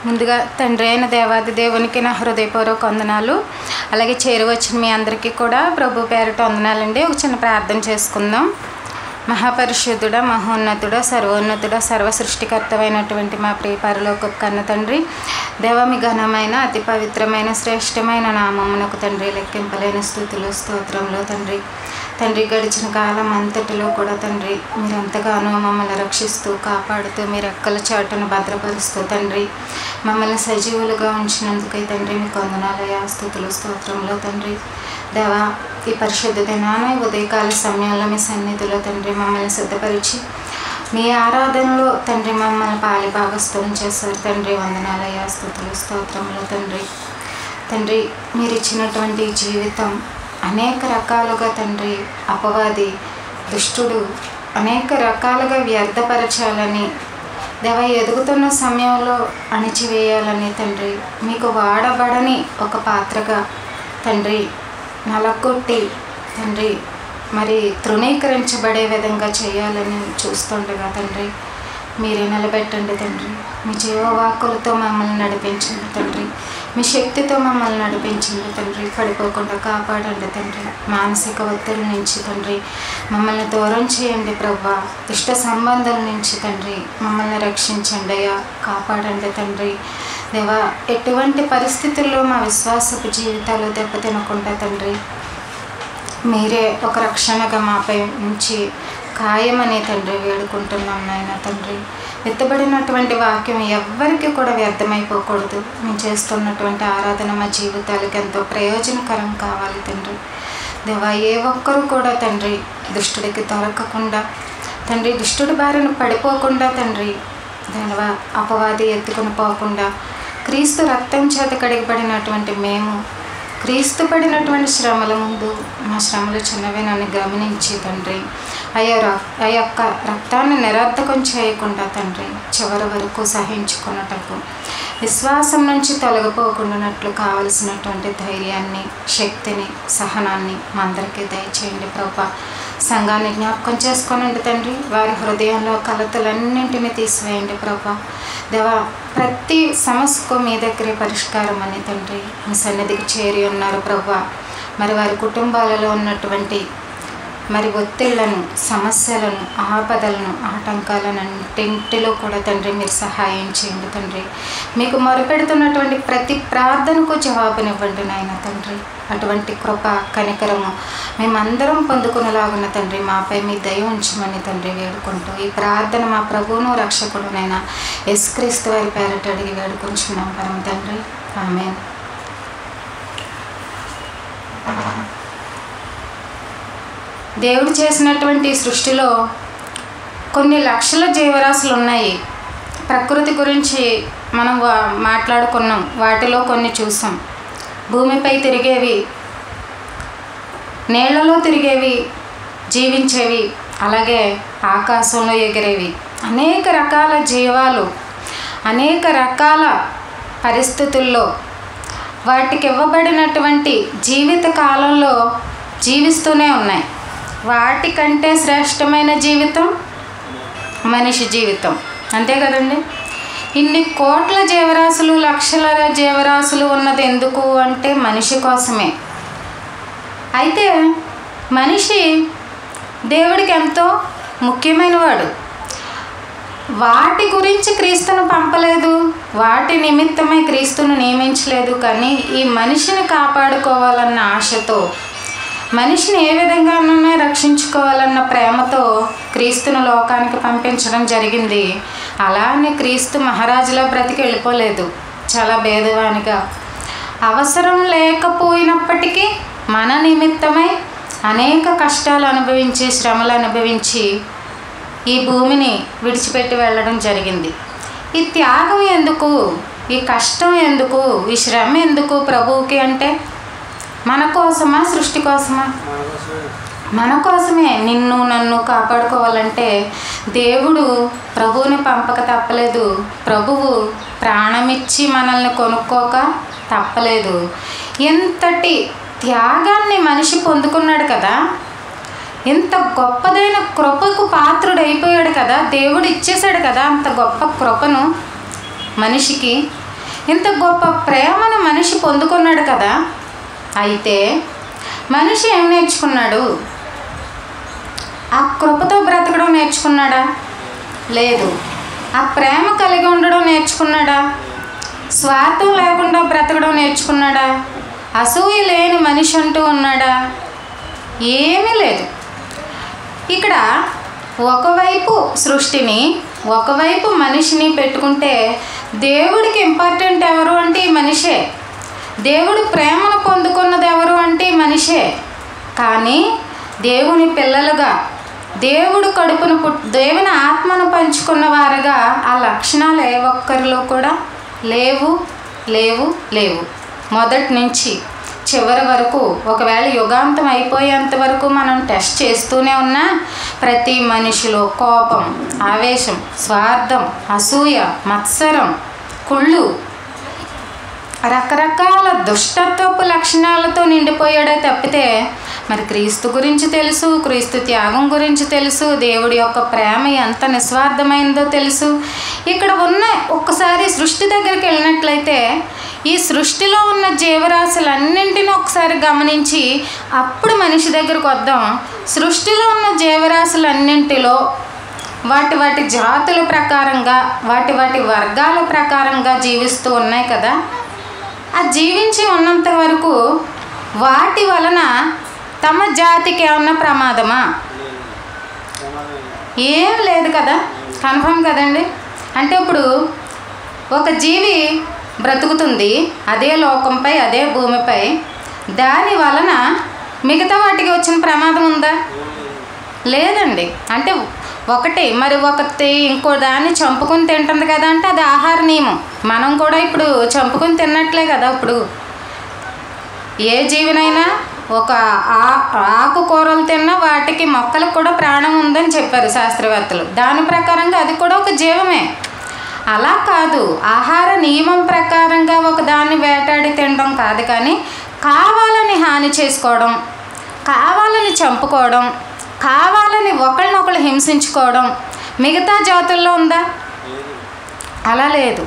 ముందుగా తండ్రి అయిన దేవాది దేవునికి నా హృదయపూర్వక వందనాలు. అలాగే చేరువచ్చిన మీ అందరికీ కూడా ప్రభు పేరిట వందనాలండి. ఒక చిన్న ప్రార్థన చేసుకుందాం. మహాపరిశుద్ధుడ, మహోన్నతుడ, సర్వోన్నతుడ, సర్వ సృష్టికర్తమైనటువంటి మా ప్రియ పరలోకపు కన్న తండ్రి, దేవ మీ ఘనమైన అతి పవిత్రమైన శ్రేష్టమైన నామమునకు తండ్రి లెక్కింపలేని స్తుతులు స్తోత్రంలో తండ్రి గడిచిన కాలం అంతటిలో కూడా తండ్రి మీరు ఎంతగానో మమ్మల్ని రక్షిస్తూ కాపాడుతూ మీరు రెక్కల చాటును భద్రపరుస్తూ తండ్రి మమ్మల్ని సజీవులుగా ఉంచినందుకై తండ్రి మీకు వందనాలయ స్తుతులు స్తోత్రంలో తండ్రి. దేవా ఈ పరిశుద్ధ దినాన ఉదయకాల సమయంలో మీ సన్నిధిలో తండ్రి మమ్మల్ని సిద్ధపరిచి మీ ఆరాధనలో తండ్రి మమ్మల్ని పాలి భాగస్థం చేశారు తండ్రి. వందనాలయ స్తుతులు స్తోత్రంలో తండ్రి మీరు ఇచ్చినటువంటి జీవితం అనేక రకాలుగా తండ్రి అపవాది దుష్టుడు అనేక రకాలుగా వ్యర్థపరచాలని దేవ ఎదుగుతున్న సమయంలో అణిచివేయాలని తండ్రి మీకు వాడబడని ఒక పాత్రగా తండ్రి నలగొట్టి తండ్రి మరి తృణీకరించబడే విధంగా చేయాలని చూస్తుండగా తండ్రి మీరే నిలబెట్టండి తండ్రి. మీ జీవవాక్కులతో మమ్మల్ని నడిపించండి తండ్రి. మీ శక్తితో మమ్మల్ని నడిపించండి తండ్రి. పడిపోకుండా కాపాడండి తండ్రి. మానసిక ఒత్తిడి నుంచి తండ్రి మమ్మల్ని దూరం చేయండి ప్రభా. ఇష్ట సంబంధాల నుంచి తండ్రి మమ్మల్ని రక్షించండి అయ్యా, కాపాడండి తండ్రి. దేవా ఎటువంటి పరిస్థితుల్లో మా విశ్వాసపు జీవితాలు దెబ్బతినకుండా తండ్రి మీరే ఒక రక్షణగా మాపై నుంచి ఖాయమని తండ్రి వేడుకుంటున్నాం నాయన తండ్రి. ఎత్తబడినటువంటి వాక్యం ఎవ్వరికి కూడా వ్యర్థమైపోకూడదు. మేము చేస్తున్నటువంటి ఆరాధన మా జీవితాలకు ఎంతో ప్రయోజనకరం కావాలి తండ్రి. దేవా ఏ ఒక్కరు కూడా తండ్రి దుష్టుడికి దొరకకుండా తండ్రి దుష్టుడి బారిన పడిపోకుండా తండ్రి దేవా అపవాది ఎత్తుకుని పోకుండా క్రీస్తు రక్తం చేత కడిగబడినటువంటి మేము క్రీస్తు పడినటువంటి శ్రమల ముందు మా శ్రమలు చిన్నవేనని గమనించి తండ్రి ఆ యొక్క రక్తాన్ని నిరర్థకం చేయకుండా తండ్రి చివరి వరకు సహించుకున్నటకు విశ్వాసం నుంచి తొలగిపోకుండానట్లు కావలసినటువంటి ధైర్యాన్ని శక్తిని సహనాన్ని మా అందరికీ దయచేయండి ప్రభా. సంఘాన్ని జ్ఞాపకం చేసుకోనండి తండ్రి. వారి హృదయంలో కలతలన్నింటినీ తీసివేయండి ప్రభా. దేవా ప్రతి సమస్యకు మీ దగ్గరే పరిష్కారం అని తండ్రి మీ సన్నిధికి చేరి ఉన్నారు ప్రభా. మరి వారి కుటుంబాలలో ఉన్నటువంటి మరి ఒత్తిళ్లను సమస్యలను ఆపదలను ఆటంకాలను అన్నింటిలో కూడా తండ్రి మీరు సహాయం చేయండి తండ్రి. మీకు మొరపెడుతున్నటువంటి ప్రతి ప్రార్థనకు జవాబునివ్వండి నాయన తండ్రి. అటువంటి కృప కనికరము మేమందరం పొందుకునేలాగున్న తండ్రి మాపై మీ దయ ఉంచమని తండ్రి వేడుకుంటూ ఈ ప్రార్థన మా ప్రభువును రక్షకుడునైనా యేసుక్రీస్తు వారి పేరిట అడిగి వేడుకుంటున్నాం పరమ తండ్రి. ఆమేన్. దేవుడు చేసినటువంటి సృష్టిలో కొన్ని లక్షల జీవరాశులు ఉన్నాయి. ప్రకృతి గురించి మనం మాట్లాడుకున్నాం, వాటిలో కొన్ని చూసాం. భూమిపై తిరిగేవి, నీళ్లలో తిరిగేవి, జీవించేవి, అలాగే ఆకాశంలో ఎగిరేవి అనేక రకాల జీవాలు అనేక రకాల పరిస్థితుల్లో వాటికి ఇవ్వబడినటువంటి జీవిత కాలంలో జీవిస్తూనే ఉన్నాయి. వాటికంటే శ్రేష్టమైన జీవితం మనిషి జీవితం, అంతే కదండి. ఇన్ని కోట్ల జీవరాశులు లక్షల జీవరాశులు ఉన్నది ఎందుకు అంటే మనిషి కోసమే. అయితే మనిషి దేవుడికి ఎంతో ముఖ్యమైనవాడు. వాటి గురించి క్రీస్తును పంపలేదు, వాటి నిమిత్తమై క్రీస్తును నియమించలేదు. కానీ ఈ మనిషిని కాపాడుకోవాలన్న ఆశతో మనిషిని ఏ విధంగానైనా రక్షించుకోవాలన్న ప్రేమతో క్రీస్తును లోకానికి పంపించడం జరిగింది. అలానే క్రీస్తు మహారాజులా బ్రతికి వెళ్ళిపోలేదు. చాలా భేదవానిగా అవసరం లేకపోయినప్పటికీ మన నిమిత్తమై అనేక కష్టాలు అనుభవించి శ్రమలు అనుభవించి ఈ భూమిని విడిచిపెట్టి వెళ్ళడం జరిగింది. ఈ త్యాగం ఎందుకు, ఈ కష్టం ఎందుకు, ఈ శ్రమ ఎందుకు ప్రభువుకి అంటే మన కోసమా సృష్టి కోసమా? మన కోసమే. నిన్ను నన్ను కాపాడుకోవాలంటే దేవుడు ప్రభువుని పంపక తప్పలేదు. ప్రభువు ప్రాణమిచ్చి మనల్ని కొనుక్కోక తప్పలేదు. ఎంతటి త్యాగాన్ని మనిషి పొందుకున్నాడు కదా, ఎంత గొప్పదైన కృపకు పాత్రుడు అయిపోయాడు కదా. దేవుడు ఇచ్చేశాడు కదా అంత గొప్ప కృపను మనిషికి. ఇంత గొప్ప ప్రేమను మనిషి పొందుకున్నాడు కదా. అయితే మనిషి ఏం నేర్చుకున్నాడు? ఆ కృపతో బ్రతకడం నేర్చుకున్నాడా? లేదు. ఆ ప్రేమ కలిగి ఉండడం నేర్చుకున్నాడా? స్వార్థం లేకుండా బ్రతకడం నేర్చుకున్నాడా? అసూయ లేని మనిషి అంటూ ఉన్నాడా? ఏమీ లేదు. ఇక్కడ ఒకవైపు సృష్టిని, ఒకవైపు మనిషిని పెట్టుకుంటే దేవుడికి ఇంపార్టెంట్ ఎవరు అంటే ఈ మనిషే. దేవుడు ప్రేమను పొందుకున్నది ఎవరు అంటే ఈ మనిషే. కానీ దేవుని పిల్లలుగా, దేవుడు కడుపును దేవుని ఆత్మను పంచుకున్న వారుగా ఆ లక్షణాలు ఏ ఒక్కరిలో కూడా లేవు లేవు లేవు. మొదటి నుంచి చివరి వరకు, ఒకవేళ యుగాంతం అయిపోయేంత వరకు మనం టెస్ట్ చేస్తూనే ఉన్నా ప్రతి మనిషిలో కోపం, ఆవేశం, స్వార్థం, అసూయ, మత్సరం, కుళ్ళు, రకరకాల దుష్టత్వపు లక్షణాలతో నిండిపోయాడే తప్పితే మరి క్రీస్తు గురించి తెలుసు, క్రీస్తు త్యాగం గురించి తెలుసు, దేవుడి యొక్క ప్రేమ ఎంత నిస్వార్థమైందో తెలుసు. ఇక్కడ ఉన్న ఒక్కసారి సృష్టి దగ్గరికి వెళ్ళినట్లయితే ఈ సృష్టిలో ఉన్న జీవరాశులన్నింటినీ ఒకసారి గమనించి అప్పుడు మనిషి దగ్గరకు వద్దాం. సృష్టిలో ఉన్న జీవరాశులన్నింటిలో వాటి వాటి జాతుల ప్రకారంగా, వాటి వాటి వర్గాల ప్రకారంగా జీవిస్తూ ఉన్నాయి కదా. ఆ జీవించి ఉన్నంత వరకు వాటి వలన తమ జాతికి ఏమన్నా ప్రమాదమా? ఏం లేదు కదా. కన్ఫర్మ్ కదండి. అంటే ఇప్పుడు ఒక జీవి బ్రతుకుతుంది అదే లోకంపై, అదే భూమిపై, దాని వలన మిగతా వాటికి వచ్చిన ప్రమాదం ఉందా? లేదండి. అంటే ఒకటి మరి ఒకటి ఇంకో దాన్ని చంపుకొని తింటుంది కదా, అంటే అది ఆహార నియమం. మనం కూడా ఇప్పుడు చంపుకొని తిన్నట్లే కదా. ఇప్పుడు ఏ జీవినైనా ఒక ఆకుకూరలు తిన్నా వాటికి మొక్కలకు కూడా ప్రాణం ఉందని చెప్పారు శాస్త్రవేత్తలు. దాని ప్రకారంగా అది కూడా ఒక జీవమే. అలా కాదు, ఆహార నియమం ప్రకారంగా ఒక దాన్ని వేటాడి తినడం కాదు, కానీ కావాలని హాని చేసుకోవడం, కావాలని చంపుకోవడం, కావాలని ఒకళ్ళనొకళ్ళు హింసించుకోవడం మిగతా జాతుల్లో ఉందా? అలా లేదు,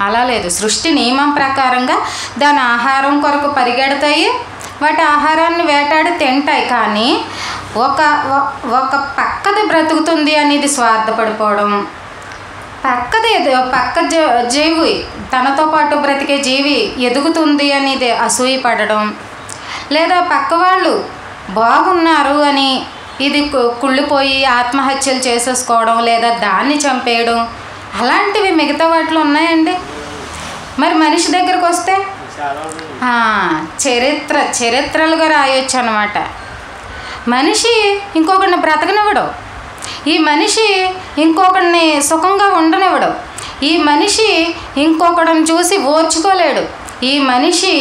అలా లేదు. సృష్టి నియమం ప్రకారంగా దాని ఆహారం కొరకు పరిగెడతాయి, వాటి ఆహారాన్ని వేటాడి తింటాయి. కానీ ఒక పక్కది బ్రతుకుతుంది అనేది స్వార్థపడిపోవడం, పక్క జీవి, తనతో పాటు బ్రతికే జీవి ఎదుగుతుంది అనేది అసూయ పడడం, లేదా పక్క వాళ్ళు బాగున్నారు అని ఇది కుళ్ళిపోయి ఆత్మహత్యలు చేసేసుకోవడం, లేదా దాన్ని చంపేయడం, అలాంటివి మిగతా వాటిలో ఉన్నాయండి. మరి మనిషి దగ్గరకు వస్తే చరిత్రలుగా రాయొచ్చు అన్నమాట. మనిషి ఇంకొకరిని బ్రతకనివ్వడు, ఈ మనిషి ఇంకొకరిని సుఖంగా ఉండనివ్వడు, ఈ మనిషి ఇంకొకడిని చూసి ఓర్చుకోలేడు, ఈ మనిషి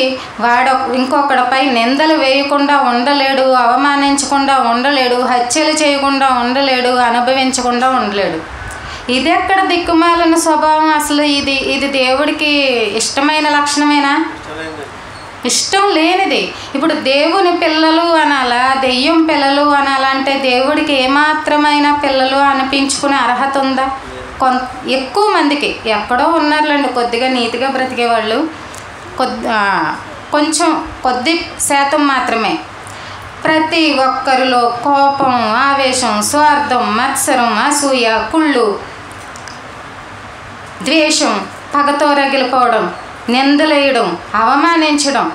ఇంకొకడిపై నిందలు వేయకుండా ఉండలేడు, అవమానించకుండా ఉండలేడు, హత్యలు చేయకుండా ఉండలేడు, అనుభవించకుండా ఉండలేడు. ఇది ఎక్కడ దిక్కుమాలిన స్వభావం? అసలు ఇది దేవుడికి ఇష్టమైన లక్షణమేనా? ఇష్టం లేనిది. ఇప్పుడు దేవుని పిల్లలు అనాలా, దెయ్యం పిల్లలు అనాలంటే దేవుడికి ఏమాత్రమైన పిల్లలు అనిపించుకునే అర్హత ఉందా? ఎక్కువ మందికి ఎక్కడో ఉన్నారులేండి కొద్దిగా నీతిగా బ్రతికేవాళ్ళు, కొద్ది శాతం మాత్రమే. ప్రతి ఒక్కరిలో కోపం, ఆవేశం, స్వార్థం, మత్సరం, అసూయ, కుళ్ళు, ద్వేషం, పగతో రగిలిపోవడం, నిందలేయడం, అవమానించడం,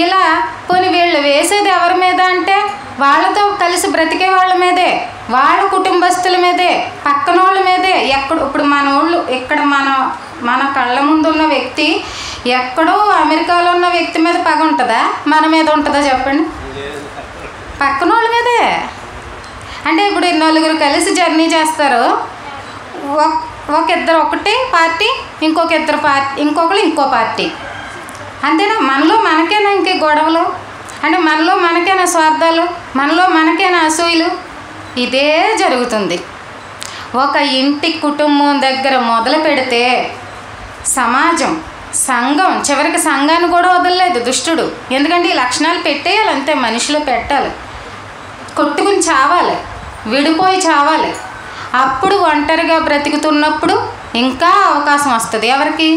ఇలా పోనీ వీళ్ళు వేసేది ఎవరి మీద అంటే వాళ్ళతో కలిసి బ్రతికే వాళ్ళ మీదే, వాళ్ళ కుటుంబస్తుల మీదే, పక్కన వాళ్ళ మీదే. ఇప్పుడు మన వాళ్ళు ఇక్కడ మన కళ్ళ ముందు ఉన్న వ్యక్తి ఎక్కడో అమెరికాలో ఉన్న వ్యక్తి మీద పగ ఉంటుందా? మన మీద ఉంటుందా చెప్పండి? పక్కన వాళ్ళ మీదే. అంటే ఇప్పుడు నలుగురు కలిసి జర్నీ చేస్తారు, ఇద్దరు ఒకటి పార్టీ, ఇంకొకరు ఇంకో పార్టీ, అంతేనా? మనలో మనకేనా ఇంకే గొడవలు? అంటే మనలో మనకేనా స్వార్థాలు? మనలో మనకేనా అసూయలు? ఇదే జరుగుతుంది. ఒక ఇంటి కుటుంబం దగ్గర మొదలు పెడితే సమాజం, సంఘం, చివరికి సంఘాన్ని కూడా వదలలేదు దుష్టుడు. ఎందుకంటే ఈ లక్షణాలు పెట్టేయాలి, అంతే. మనిషిలో పెట్టాలి, కొట్టుకుని చావాలి, విడిపోయి చావాలి. అప్పుడు ఒంటరిగా బ్రతుకుతున్నప్పుడు ఇంకా అవకాశం వస్తుంది ఎవరికి?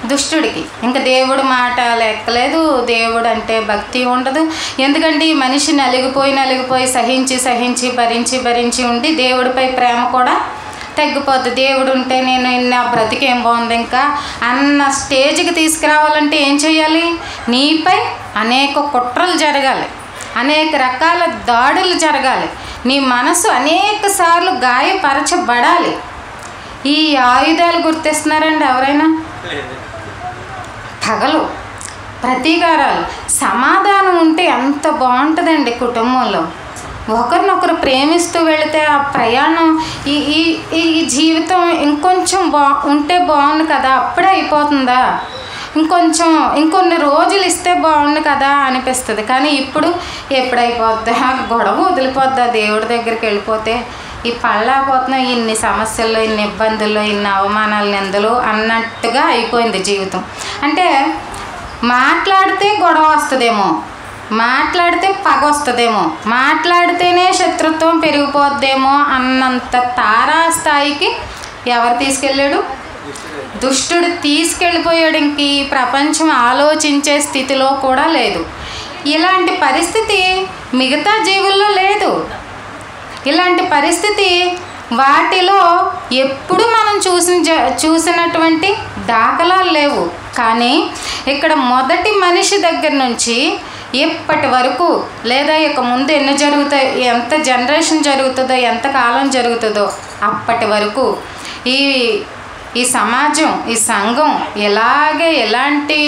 దుష్టుడికి ఇంకా దేవుడు మాట లెక్కలేదు, దేవుడు అంటే భక్తి ఉండదు. ఎందుకంటే ఈ మనిషి నలిగిపోయి సహించి భరించి ఉండి దేవుడిపై ప్రేమ కూడా తగ్గిపోద్ది. దేవుడు ఉంటే నేను నా బ్రతికేం బాగుంది ఇంకా అన్న స్టేజ్కి తీసుకురావాలంటే ఏం చేయాలి? నీపై అనేక కుట్రలు జరగాలి, అనేక రకాల దాడులు జరగాలి, నీ మనసు అనేక సార్లు గాయపరచబడాలి. ఈ ఆయుధాలు గుర్తిస్తున్నారండి ఎవరైనా? పగలు, ప్రతీకారాలు. సమాధానం ఉంటే ఎంత బాగుంటుందండి కుటుంబంలో. ఒకరినొకరు ప్రేమిస్తూ వెళితే ఆ ప్రయాణం ఈ జీవితం ఇంకొంచెం ఉంటే బాగుండు కదా, అప్పుడే అయిపోతుందా, ఇంకొన్ని రోజులు ఇస్తే బాగుండు కదా అనిపిస్తుంది. కానీ ఇప్పుడు ఎప్పుడైపోద్దా, గొడవ వదిలిపోద్దా దేవుడి దగ్గరికి వెళ్ళిపోతే, ఈ పళ్ళాపోతున్నాం ఇన్ని సమస్యల్లో, ఇన్ని ఇబ్బందుల్లో, ఇన్ని అవమానాలు, నిందలు అన్నట్టుగా అయిపోయింది జీవితం. అంటే మాట్లాడితే గొడవ వస్తుందేమో, మాట్లాడితే పగ వస్తుందేమో, మాట్లాడితేనే శత్రుత్వం పెరిగిపోద్దేమో అన్నంత తారాస్థాయికి ఎవరు తీసుకెళ్ళాడు? దుష్టుడు తీసుకెళ్ళిపోయాడు. ఇంక ఈ ప్రపంచం ఆలోచించే స్థితిలో కూడా లేదు. ఇలాంటి పరిస్థితి మిగతా జీవుల్లో లేదు. ఇలాంటి పరిస్థితి వాటిలో ఎప్పుడు మనం చూసినటువంటి దాఖలాలు లేవు. కానీ ఇక్కడ మొదటి మనిషి దగ్గర నుంచి ఇప్పటి వరకు, లేదా ఇక ముందు ఎన్ని జరుగుతాయి, ఎంత జనరేషన్ జరుగుతుందో, ఎంత కాలం జరుగుతుందో అప్పటి వరకు ఈ సమాజం, ఈ సంఘం ఎలాంటి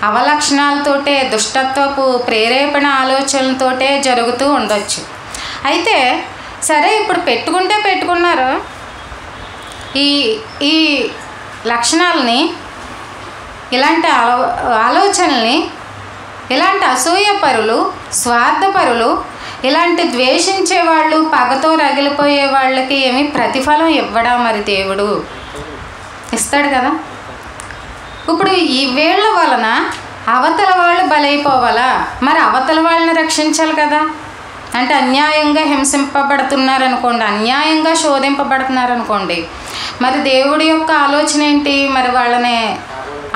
అవలక్షణాలతోటే, దుష్టత్వపు ప్రేరేపణ ఆలోచనలతోటే జరుగుతూ ఉండొచ్చు. అయితే సరే, ఇప్పుడు పెట్టుకున్నారు ఈ లక్షణాలని, ఇలాంటి ఆలోచనల్ని, ఇలాంటి అసూయపరులు, స్వార్థపరులు, ఇలాంటి ద్వేషించే వాళ్ళు, పగతో రగిలిపోయే వాళ్ళకి ఏమి ప్రతిఫలం ఇవ్వడా? మరి దేవుడు ఇస్తాడు కదా. ఇప్పుడు ఈ వీళ్ళ వలన అవతల వాళ్ళు బలైపోవాలా? మరి అవతల వాళ్ళని రక్షించాలి కదా. అంటే అన్యాయంగా హింసింపబడుతున్నారనుకోండి, అన్యాయంగా శోధింపబడుతున్నారనుకోండి, మరి దేవుడి యొక్క ఆలోచన ఏంటి? మరి వాళ్ళని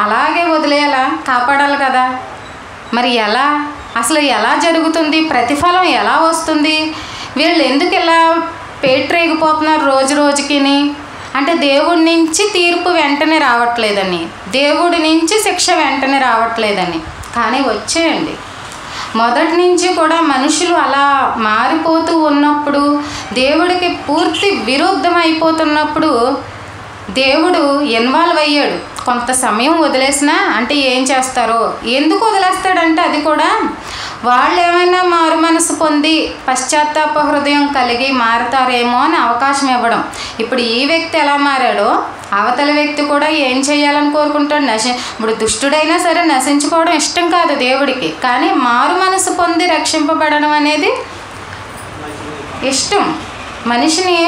అలాగే వదిలేయాలా? కాపాడాలి కదా. మరి అసలు ఎలా జరుగుతుంది? ప్రతిఫలం ఎలా వస్తుంది? వీళ్ళు ఎందుకు ఇలా పేట్రేగిపోతున్నారు రోజు రోజుకి? అంటే దేవుడి నుంచి తీర్పు వెంటనే రావట్లేదని, దేవుడి నుంచి శిక్ష వెంటనే రావట్లేదని. కానీ వచ్చేయండి, మొదటి నుంచి కూడా మనుషులు అలా మారిపోతూ ఉన్నప్పుడు, దేవుడికి పూర్తి విరుద్ధం అయిపోతున్నప్పుడు దేవుడు ఇన్వాల్వ్ అయ్యాడు. కొంత సమయం వదిలేసినా, అంటే ఏం చేస్తారో, ఎందుకు వదిలేస్తాడంటే అది కూడా వాళ్ళు ఏమైనా మారు మనసు పొంది పశ్చాత్తాప హృదయం కలిగి మారుతారేమో అని అవకాశం ఇవ్వడం. ఇప్పుడు ఈ వ్యక్తి ఎలా మారాడో అవతల వ్యక్తి కూడా ఏం చేయాలని కోరుకుంటాడు? ఇప్పుడు దుష్టుడైనా సరే నశించుకోవడం ఇష్టం కాదు దేవుడికి, కానీ మారు మనసు పొంది రక్షింపబడడం అనేది ఇష్టం. మనిషిని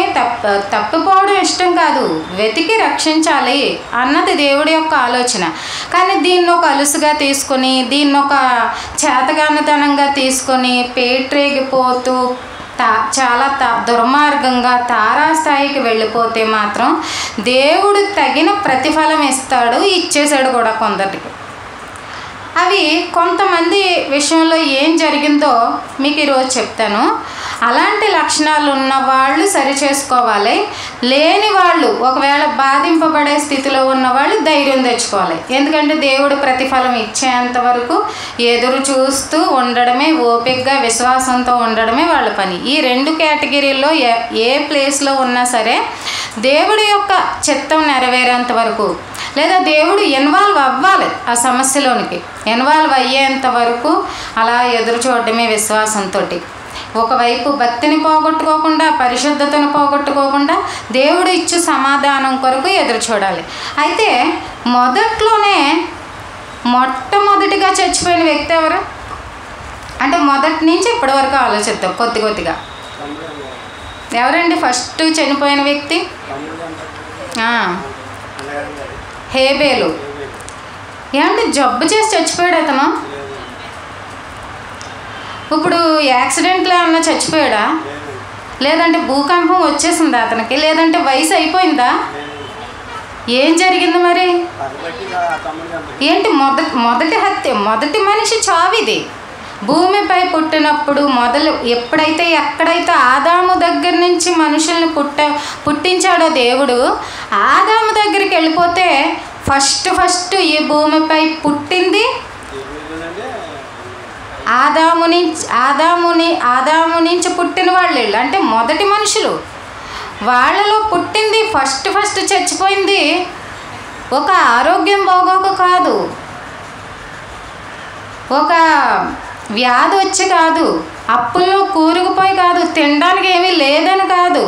తప్పిపోవడం ఇష్టం కాదు, వెతికి రక్షించాలి అన్నది దేవుడి యొక్క ఆలోచన. కానీ దీన్ని ఒక అలుసుగా తీసుకొని, దీన్ని ఒక చేతగానితనంగా తీసుకొని పేట్రేగిపోతూ చాలా దుర్మార్గంగా తారాస్థాయికి వెళ్ళిపోతే మాత్రం దేవుడు తగిన ప్రతిఫలం ఇచ్చేశాడు కూడా కొందరికి. అవి కొంతమంది విషయంలో ఏం జరిగిందో మీకు ఈరోజు చెప్తాను. అలాంటి లక్షణాలు ఉన్న వాళ్ళు సరి చేసుకోవాలి, లేని వాళ్ళు, ఒకవేళ బాధింపబడే స్థితిలో ఉన్న వాళ్ళు ధైర్యం తెచ్చుకోవాలి. ఎందుకంటే దేవుడు ప్రతిఫలం ఇచ్చేంత వరకు ఎదురు చూస్తూ ఉండడమే, ఓపికగా విశ్వాసంతో ఉండడమే వాళ్ళ పని. ఈ రెండు కేటగిరీల్లో ఏ ప్లేస్లో ఉన్నా సరే దేవుడి యొక్క చిత్తం నెరవేరేంత వరకు, లేదా దేవుడు ఇన్వాల్వ్ అవ్వాలి ఆ సమస్యలోనికి, ఇన్వాల్వ్ అయ్యేంత వరకు అలా ఎదురు చూడడమే విశ్వాసంతో. ఒకవైపు భక్తిని పోగొట్టుకోకుండా, పరిశుద్ధతను పోగొట్టుకోకుండా దేవుడు ఇచ్చు సమాధానం కొరకు ఎదురు చూడాలి. అయితే మొట్టమొదటిగా చచ్చిపోయిన వ్యక్తి ఎవరు? అంటే మొదటి నుంచి ఇప్పటి వరకు ఆలోచిద్దాం కొద్దిగా. ఎవరండి ఫస్ట్ చనిపోయిన వ్యక్తి? హేబేలు. ఏమంటే జబ్బు చేసి చచ్చిపోయాడు అతను. ఇప్పుడు యాక్సిడెంట్లో ఏమన్నా చచ్చిపోయాడా? లేదంటే భూకంపం వచ్చేసిందా అతనికి? లేదంటే వయసు అయిపోయిందా? ఏం జరిగింది మరి? ఏంటి? మొదటి హత్య, మొదటి మనిషి చావిది. భూమిపై పుట్టినప్పుడు ఎప్పుడైతే ఎక్కడైతే ఆదాము దగ్గర నుంచి మనుషుల్ని పుట్టించాడో దేవుడు, ఆదాము దగ్గరికి వెళ్ళిపోతే ఫస్ట్ ఈ భూమిపై పుట్టింది ఆదాము నుంచి పుట్టిన వాళ్ళు, అంటే మొదటి మనుషులు. వాళ్ళలో పుట్టింది ఫస్ట్ చచ్చిపోయింది ఒక ఆరోగ్యం బాగోక కాదు, ఒక వ్యాధి వచ్చి కాదు, అప్పుల్లో కూరుకుపోయి కాదు, తినడానికి ఏమీ లేదని కాదు,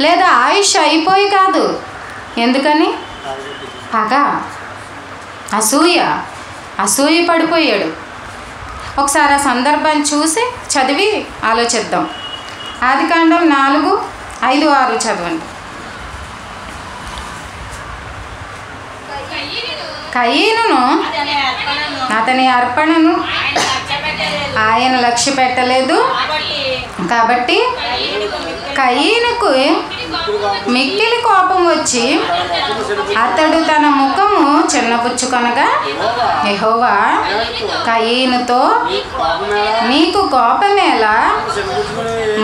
లేదా ఆయుష్ అయిపోయి కాదు. ఎందుకని? పగ, అసూయ పడిపోయాడు. ఒకసారి ఆ సందర్భాన్ని చూసి చదివి ఆలోచిద్దాం. ఆదికాండం 4:5-6 చదవండి. కయీనును అతని అర్పణను ఆయన లక్ష్య పెట్టలేదు కాబట్టి కయీనుకు మిక్కిలి కోపం వచ్చి అతడు తన ముఖము చిన్నపుచ్చుకొనగా, యెహోవా కయీనుతో, నీకు కోపమేలా?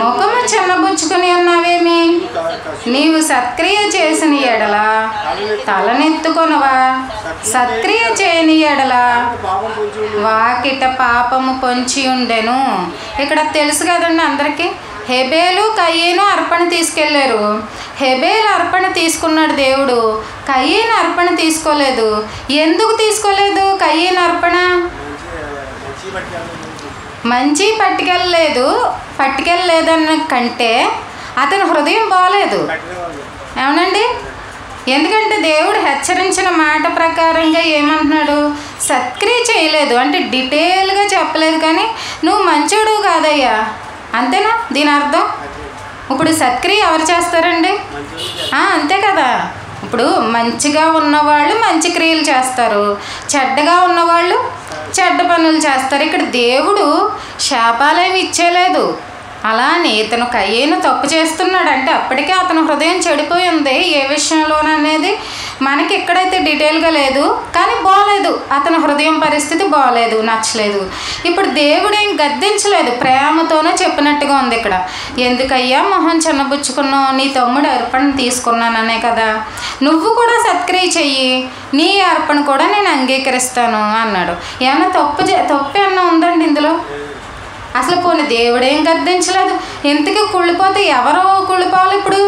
ముఖము చిన్నపుచ్చుకొని ఉన్నావేమి? నీవు సత్క్రియ చేసిన ఎడల తలనెత్తుకొనవా? సత్క్రియ చేయని ఎడల వాకిట పాపము పొంచి ఉండెను. ఇక్కడ తెలుసు కదండి అందరికీ, హెబేలు కయీను అర్పణ తీసుకెళ్ళారు. హెబేలు అర్పణ తీసుకున్నాడు దేవుడు, కయీను అర్పణ తీసుకోలేదు. ఎందుకు తీసుకోలేదు? కయీను అర్పణ మంచి పట్టుకెళ్ళలేదన్న కంటే అతని హృదయం బాగలేదు. అవునండి? ఎందుకంటే దేవుడు హెచ్చరించిన మాట ప్రకారంగా ఏమంటున్నాడు? సత్క్రియ చేయలేదు అంటే డీటెయిల్గా చెప్పలేదు, కానీ నువ్వు మంచోడు కాదయ్యా, అంతేనా దీని అర్థం? ఇప్పుడు సత్క్రియ ఎవరు చేస్తారండి? అంతే కదా. ఇప్పుడు మంచిగా ఉన్నవాళ్ళు మంచి క్రియలు చేస్తారు, చెడ్డగా ఉన్నవాళ్ళు చెడ్డ పనులు చేస్తారు. ఇక్కడ దేవుడు శాపాలేమి ఇచ్చేలేదు. అలానే ఇతను కయీను తప్పు చేస్తున్నాడు అంటే అప్పటికే అతను హృదయం చెడిపోయి ఉంది. ఏ విషయంలోననేది మనకి ఎక్కడైతే డీటెయిల్గా లేదు, కానీ బాగలేదు, అతని హృదయం పరిస్థితి బాగలేదు, నచ్చలేదు. ఇప్పుడు దేవుడు ఏం గద్దించలేదు, ప్రేమతోనే చెప్పినట్టుగా ఉంది ఇక్కడ. ఎందుకయ్యా మొహం చిన్నబుచ్చుకున్నావు? నీ తమ్ముడు అర్పణ తీసుకున్నాననే కదా. నువ్వు కూడా సత్క్రియ చెయ్యి, నీ అర్పణ కూడా నేను అంగీకరిస్తాను అన్నాడు. ఏమన్నా తప్పు ఏమన్నా ఉందండి ఇందులో? అసలు పోనీ దేవుడేం గద్దించలేదు. ఇంతకీ కుళ్ళిపోతే ఎవరో కుళ్ళిపోవాలి? ఇప్పుడు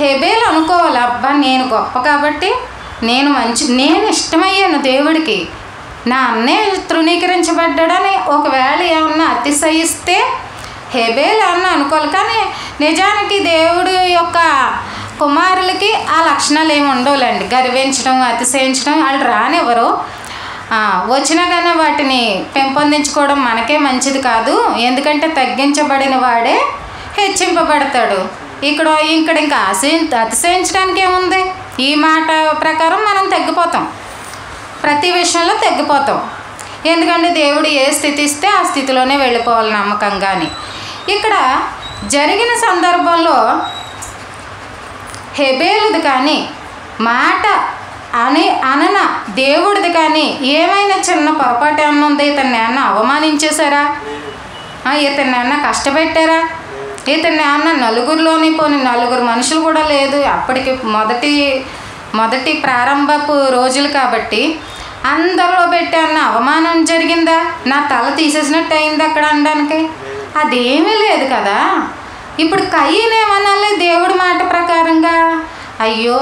హెబేలు అనుకోవాలి, అబ్బా నేను గొప్ప కాబట్టి నేను ఇష్టమయ్యాను దేవుడికి, నా అన్నే తృణీకరించబడ్డాడని ఒకవేళ ఏమన్నా అతిశయిస్తే హెబేలు ఏమన్నా అనుకోవాలి. కానీ నిజానికి దేవుడు యొక్క కుమారులకి ఆ లక్షణాలు ఏమి ఉండవులేండి. గర్వించడం, అతిశయించడం వాళ్ళు రానివ్వరు. వచ్చినా కానీ వాటిని పెంపొందించుకోవడం మనకే మంచిది కాదు. ఎందుకంటే తగ్గించబడిన వాడే హెచ్చింపబడతాడు. ఇక్కడ ఇంకా అతిశయించడానికి ఏముంది? ఈ మాట ప్రకారం మనం తగ్గిపోతాం, ప్రతి విషయంలో తగ్గిపోతాం. ఎందుకంటే దేవుడు ఏ స్థితి ఇస్తే ఆ స్థితిలోనే వెళ్ళిపోవాలి నమ్మకంగాని. ఇక్కడ జరిగిన సందర్భంలో హెబేలుది కానీ మాట అనన దేవుడిది కానీ ఏమైనా చిన్న పొరపాటు ఏమన్నా ఉందా? ఇతన్ని ఏమన్నా అవమానించేశారా? ఇతన్ని ఏమన్నా కష్టపెట్టారా? ఇతన్ని ఏమన్నా నలుగురిలోని పోని నలుగురు మనుషులు కూడా లేదు. అప్పటికి మొదటి ప్రారంభపు రోజులు కాబట్టి అందరిలో పెట్టి అన్న అవమానం జరిగిందా? నా తల తీసేసినట్టు అయింది అక్కడ అనడానికి? అదేమీ లేదు కదా. ఇప్పుడు కయీనేమనాలి దేవుడి మాట ప్రకారంగా? అయ్యో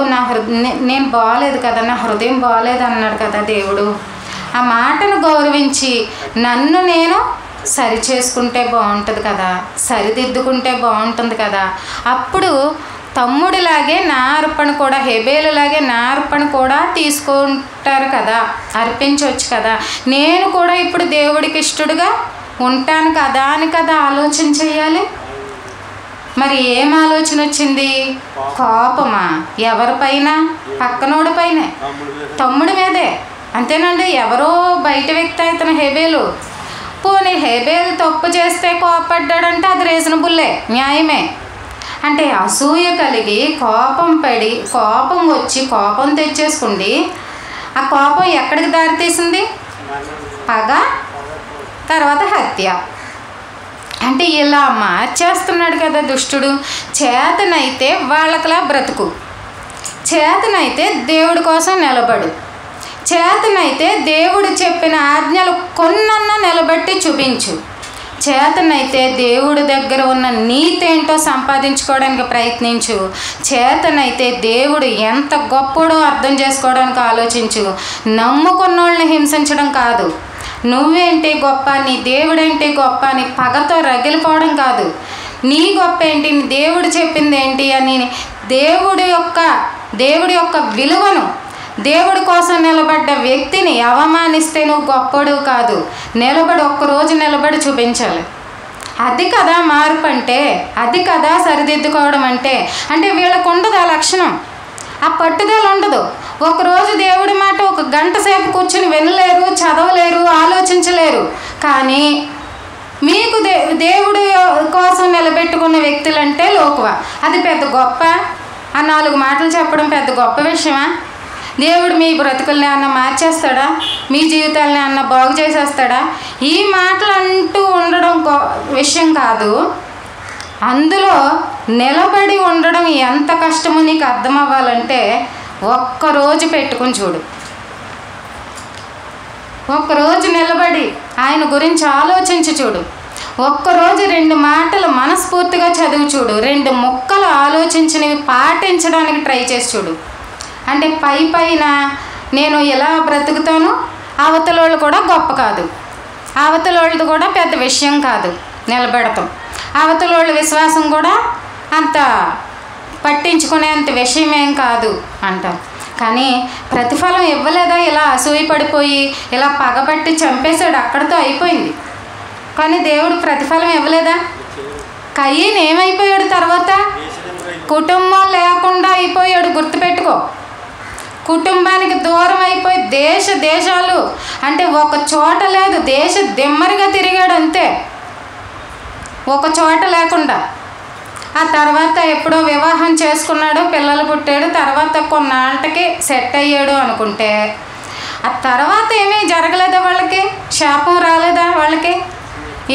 నేను బాగలేదు కదా, నా హృదయం బాగలేదు అన్నాడు కదా దేవుడు. ఆ మాటను గౌరవించి నన్ను నేను సరి చేసుకుంటే బాగుంటుంది కదా, సరిదిద్దుకుంటే బాగుంటుంది కదా. అప్పుడు తమ్ముడిలాగే నా అర్పణ కూడా, హెబేలులాగే నా అర్పణ కూడా తీసుకుంటారు కదా, అర్పించవచ్చు కదా. నేను కూడా ఇప్పుడు దేవుడికి ఇష్టడుగా ఉంటాను కదా అని కదా ఆలోచన చేయాలి. మరి ఏం ఆలోచన వచ్చింది? కోపమా? ఎవరిపైన? పక్కనోడి పైనే, తమ్ముడి మీదే. అంతేనండి, ఎవరో బయట వ్యక్తి ఇతను హెబేలు. పోనీ హెబేలు తప్పు చేస్తే కోపడ్డాడంటే అది రీజనబుల్లే, న్యాయమే. అంటే అసూయ కలిగి కోపం పడి కోపం వచ్చి కోపం తెచ్చేసుకుంది. ఆ కోపం ఎక్కడికి దారితీసింది? పగ, తర్వాత హత్య. అంటే ఇలా మార్చేస్తున్నాడు కదా దుష్టుడు. చేతనైతే వాళ్ళకలా బ్రతుకు, చేతనైతే దేవుడి కోసం నిలబడు, చేతనైతే దేవుడు చెప్పిన ఆజ్ఞలు కొన్నన్నా నిలబట్టి చూపించు, చేతనైతే దేవుడి దగ్గర ఉన్న నీతి ఏంటో సంపాదించుకోవడానికి ప్రయత్నించు, చేతనైతే దేవుడు ఎంత గొప్పడో అర్థం చేసుకోవడానికి ఆలోచించు. నమ్ముకున్న వాళ్ళని హింసించడం కాదు, నువ్వేంటి గొప్ప, నీ దేవుడేంటి గొప్ప అని పగతో రగిలిపోవడం కాదు. నీ గొప్ప ఏంటి, నీ దేవుడు చెప్పింది ఏంటి అని దేవుడి యొక్క విలువను, దేవుడి కోసం నిలబడ్డ వ్యక్తిని అవమానిస్తే నువ్వు గొప్పడు కాదు. నిలబడి ఒక్కరోజు నిలబడి చూపించాలి. అది కదా మార్పు అంటే, అది కదా సరిదిద్దుకోవడం అంటే. అంటే వీళ్ళకు ఉండదు ఆ లక్షణం, ఆ పట్టుదల ఉండదు. ఒకరోజు దేవుడి మాట ఒక గంట సేపు కూర్చుని వినలేరు, చదవలేరు, ఆలోచించలేరు. కానీ మీకు దేవుడి కోసం నిలబెట్టుకున్న వ్యక్తులంటే లోకువ. అది పెద్ద గొప్ప? ఆ 4 మాటలు చెప్పడం పెద్ద గొప్ప విషయమా? దేవుడు మీ బ్రతుకుల్ని అన్న మార్చేస్తాడా? మీ జీవితాలని అన్న బాగు చేసేస్తాడా? ఈ మాటలు అంటూ ఉండడం విషయం కాదు, అందులో నిలబడి ఉండడం ఎంత కష్టమో నీకు అర్థం అవ్వాలంటే ఒక్కరోజు పెట్టుకుని చూడు. ఒక్కరోజు నిలబడి ఆయన గురించి ఆలోచించి చూడు. ఒక్కరోజు 2 మాటలు మనస్ఫూర్తిగా చదివి చూడు. 2 ముక్కలు ఆలోచించినవి పాటించడానికి ట్రై చేసి చూడు. అంటే పైన నేను ఎలా బ్రతుకుతాను, అవతలోళ్ళు కూడా గొప్ప కాదు, అవతలోళ్ళది కూడా పెద్ద విషయం కాదు నిలబెడతాం, అవతలోళ్ళ విశ్వాసం కూడా అంత పట్టించుకునేంత విషయం ఏం కాదు అంటాం. కానీ ప్రతిఫలం ఇవ్వలేదా? ఇలా అసూయ పడిపోయి ఇలా పగబట్టి చంపేశాడు, అక్కడితో అయిపోయింది. కానీ దేవుడు ప్రతిఫలం ఇవ్వలేదా? కయ్యను ఏమైపోయాడు? తర్వాత కుటుంబం లేకుండా అయిపోయాడు. గుర్తుపెట్టుకో, కుటుంబానికి దూరం అయిపోయి దేశాలు అంటే ఒక చోట లేదు, దేశ దిమ్మరిగా తిరిగాడు అంతే, ఒక చోట లేకుండా. ఆ తర్వాత ఎప్పుడో వివాహం చేసుకున్నాడు, పిల్లలు పుట్టాడు, తర్వాత కొన్నాళ్ళకి సెట్ అయ్యాడు అనుకుంటే ఆ తర్వాత ఏమీ జరగలేదా? వాళ్ళకి శాపం రాలేదా? వాళ్ళకి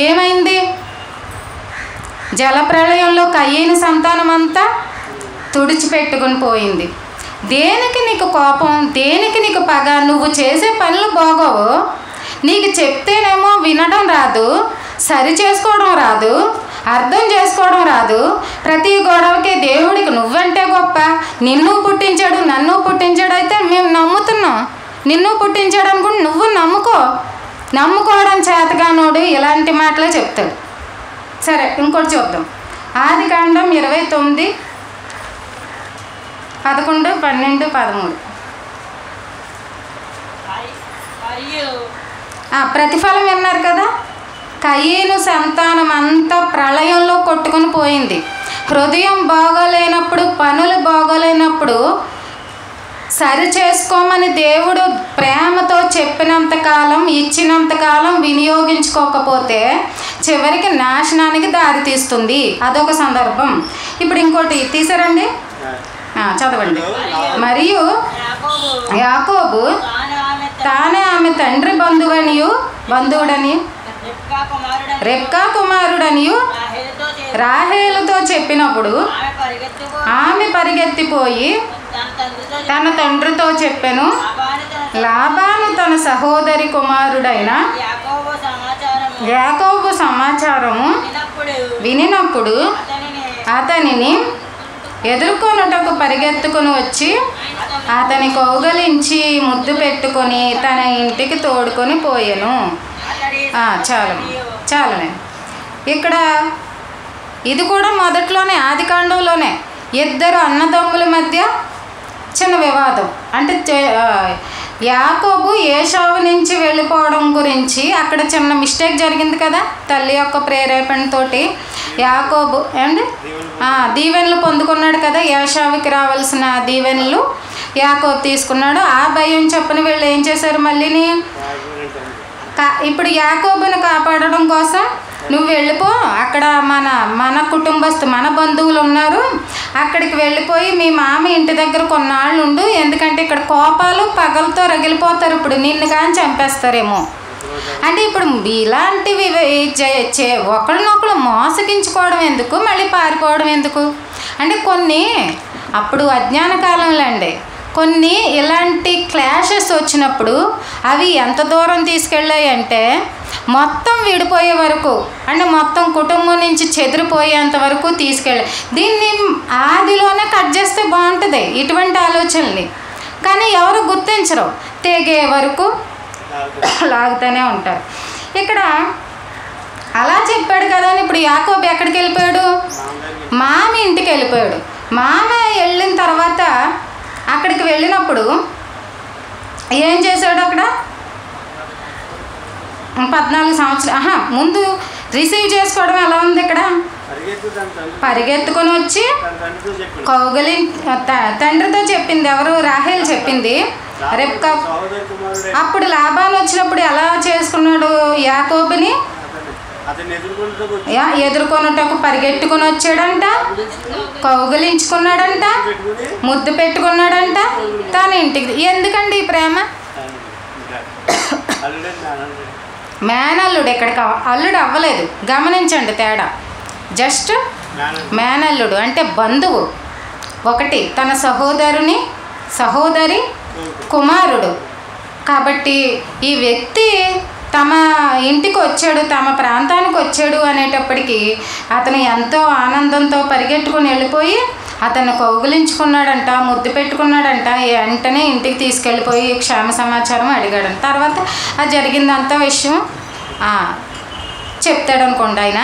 ఏమైంది? జలప్రళయంలో కయ్యని సంతానం అంతా తుడిచిపెట్టుకుని పోయింది. దేనికి నీకు కోపం, దేనికి నీకు పగ? నువ్వు చేసే పనులు బాగోవు, నీకు చెప్తేనేమో వినడం రాదు, సరి చేసుకోవడం రాదు, అర్థం చేసుకోవడం రాదు. ప్రతి గొడవకి దేవుడికి నువ్వంటే గొప్ప, నిన్ను పుట్టించాడు నన్ను పుట్టించాడు అయితే మేము నమ్ముతున్నాం, నిన్ను పుట్టించాడు అనుకుంటే నువ్వు నమ్ముకోవడం చేతగానోడు ఇలాంటి మాటలే చెప్తాడు. సరే, ఇంకోటి చూద్దాం. ఆదికాండం 29, 11, 12, 13. ప్రతిఫలం విన్నారు కదా? కయ్యను సంతానం అంతా ప్రళయంలో కొట్టుకొని పోయింది. హృదయం బాగోలేనప్పుడు, పనులు బాగోలేనప్పుడు సరి చేసుకోమని దేవుడు ప్రేమతో చెప్పినంతకాలం, ఇచ్చినంతకాలం వినియోగించుకోకపోతే చివరికి నాశనానికి దారి తీస్తుంది. అదొక సందర్భం. ఇప్పుడు ఇంకోటి తీసారండి, చదవండి. మరియు యాకోబు తానే ఆమె తండ్రి బంధువుడని రెబ్కా కుమారుడనియు రాహేలుతో చెప్పినప్పుడు ఆమె పరిగెత్తిపోయి తన తండ్రితో చెప్పెను. లాబాను తన సహోదరి కుమారుడైన యాకోబు సమాచారము వినినప్పుడు అతనిని ఎదుర్కొనుటకు పరిగెత్తుకుని వచ్చి అతని కౌగలించి ముద్దు పెట్టుకొని తన ఇంటికి తోడుకొని పోయెను. చాలనే. ఇక్కడ ఇది కూడా మొదట్లోనే, ఆదికాండంలోనే 2 అన్నదమ్ముల మధ్య చిన్న వివాదం. అంటే యాకోబు ఏశావు నుంచి వెళ్ళిపోవడం గురించి అక్కడ చిన్న మిస్టేక్ జరిగింది కదా. తల్లి యొక్క ప్రేరేపణతోటి యాకోబు దీవెనలు పొందుకున్నాడు కదా. ఏశావుకి రావాల్సిన దీవెనలు యాకోబు తీసుకున్నాడు. ఆ భయం చెప్పని వీళ్ళు ఏం చేశారు? మళ్ళీని ఇప్పుడు యాకోబుని కాపాడడం కోసం నువ్వు వెళ్ళిపో, అక్కడ మన కుటుంబస్తు మన బంధువులు ఉన్నారు, అక్కడికి వెళ్ళిపోయి మీ మామ ఇంటి దగ్గర కొన్నాళ్ళు ఉండు, ఎందుకంటే ఇక్కడ కోపాలు పగలతో రగిలిపోతారు, ఇప్పుడు నిన్ను కానీ చంపేస్తారేమో. అంటే ఇప్పుడు ఇలాంటివి ఒకరినొకరు మోసగించుకోవడం ఎందుకు, మళ్ళీ పారిపోవడం ఎందుకు? అంటే కొన్ని అప్పుడు అజ్ఞాన కాలంలో అండి కొన్ని ఇలాంటి క్లాషెస్ వచ్చినప్పుడు అవి ఎంత దూరం తీసుకెళ్ళాయి అంటే మొత్తం విడిపోయే వరకు, అంటే మొత్తం కుటుంబం నుంచి చెదిరిపోయేంత వరకు తీసుకెళ్ళాయి. దీన్ని ఆదిలోనే కట్ చేస్తే బాగుంటుంది ఇటువంటి ఆలోచనల్ని, కానీ ఎవరు గుర్తించరు, తెగే వరకు లాగుతూనే ఉంటారు. ఇక్కడ అలా చెప్పాడు కదా అని ఇప్పుడు యాకోబు ఎక్కడికి వెళ్ళిపోయాడు? మామ ఇంటికి వెళ్ళిపోయాడు. మామ వెళ్ళిన తర్వాత అక్కడికి వెళ్ళినప్పుడు ఏం చేశాడు? అక్కడ 14 సంవత్సరాలు ముందు రిసీవ్ చేసుకోవడం ఎలా ఉంది? ఇక్కడ పరిగెత్తుకొని వచ్చి కౌగలి తండ్రితో చెప్పింది. ఎవరు? రాహేల్ చెప్పింది. రెబ్కా. అప్పుడు లాబాను వచ్చినప్పుడు ఎలా చేసుకున్నాడు? యాకోబుని ఎదుర్కొనుటకు పరిగెట్టుకుని వచ్చాడంట, కౌగిలించుకున్నాడంట, ముద్దు పెట్టుకున్నాడంట తన ఇంటికి. ఎందుకండి ఈ ప్రేమ? మేనల్లుడు. ఇక్కడికి అల్లుడు అవ్వలేదు, గమనించండి తేడా. జస్ట్ మేనల్లుడు అంటే బంధువు. ఒకటి తన సహోదరి కుమారుడు. కాబట్టి ఈ వ్యక్తి తమ ఇంటికి వచ్చాడు, తమ ప్రాంతానికి వచ్చాడు అనేటప్పటికీ అతను ఎంతో ఆనందంతో పరిగెట్టుకుని వెళ్ళిపోయి అతన్ని కౌగిలించుకున్నాడంట, ముద్దు పెట్టుకున్నాడంట. వెంటనే ఇంటికి తీసుకెళ్ళిపోయి క్షేమ సమాచారం అడిగాడంట. తర్వాత అది జరిగిందంతా విషయం చెప్తాడనుకోండి ఆయన.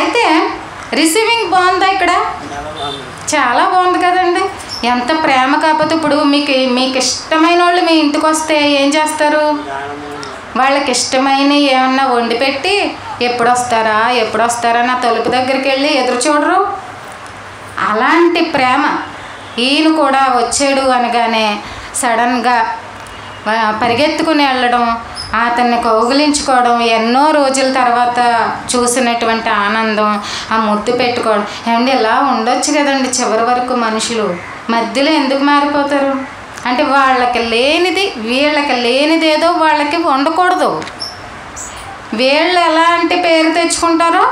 అయితే రిసీవింగ్ బాగుందా? ఇక్కడ చాలా బాగుంది కదండి. ఎంత ప్రేమ. కాకపోతే ఇప్పుడు మీకు ఇష్టమైన వాళ్ళు మీ ఇంటికి వస్తే ఏం చేస్తారు? వాళ్ళకి ఇష్టమైనవి ఏమన్నా వండి పెట్టి ఎప్పుడు వస్తారా నా తలుపు దగ్గరికి వెళ్ళి ఎదురు చూడరు. అలాంటి ప్రేమ. ఈయన కూడా వచ్చాడు అనగానే సడన్గా పరిగెత్తుకుని వెళ్ళడం, అతన్ని కౌగిలించుకోవడం, ఎన్నో రోజుల తర్వాత చూసినటువంటి ఆనందం, ఆ ముద్దు పెట్టుకోవడం. ఏమండి ఇలా ఉండొచ్చు కదండి చివరి వరకు. మనుషులు మధ్యలో ఎందుకు మారిపోతారు? అంటే వీళ్ళకి లేనిదేదో వాళ్ళకి ఉండకూడదు. వీళ్ళు ఎలాంటి పేరు తెచ్చుకుంటారో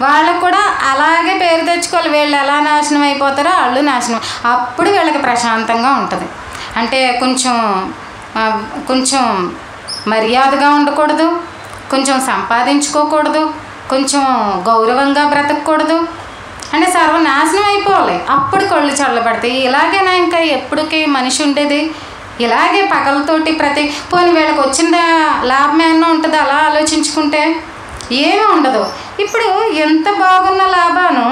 వాళ్ళకు కూడా అలాగే పేరు తెచ్చుకోవాలి. వీళ్ళు ఎలా నాశనం అయిపోతారో వాళ్ళు నాశనం. అప్పుడు వీళ్ళకి ప్రశాంతంగా ఉంటుంది. అంటే కొంచెం మర్యాదగా ఉండకూడదు, కొంచెం సంపాదించుకోకూడదు, కొంచెం గౌరవంగా బ్రతకూడదు, అంటే సర్వనాశనం అయిపోవాలి. అప్పుడు కళ్ళు చల్లబడతాయి. ఇలాగేనా ఇంకా ఎప్పటికీ మనిషి ఉండేది? ఇలాగే పగలతోటి పోనీ వీళ్ళకి వచ్చిన లాభం ఏమన్నా ఉంటుంది అలా ఆలోచించుకుంటే? ఏమీ ఉండదు. ఇప్పుడు ఎంత బాగున్న లాభాను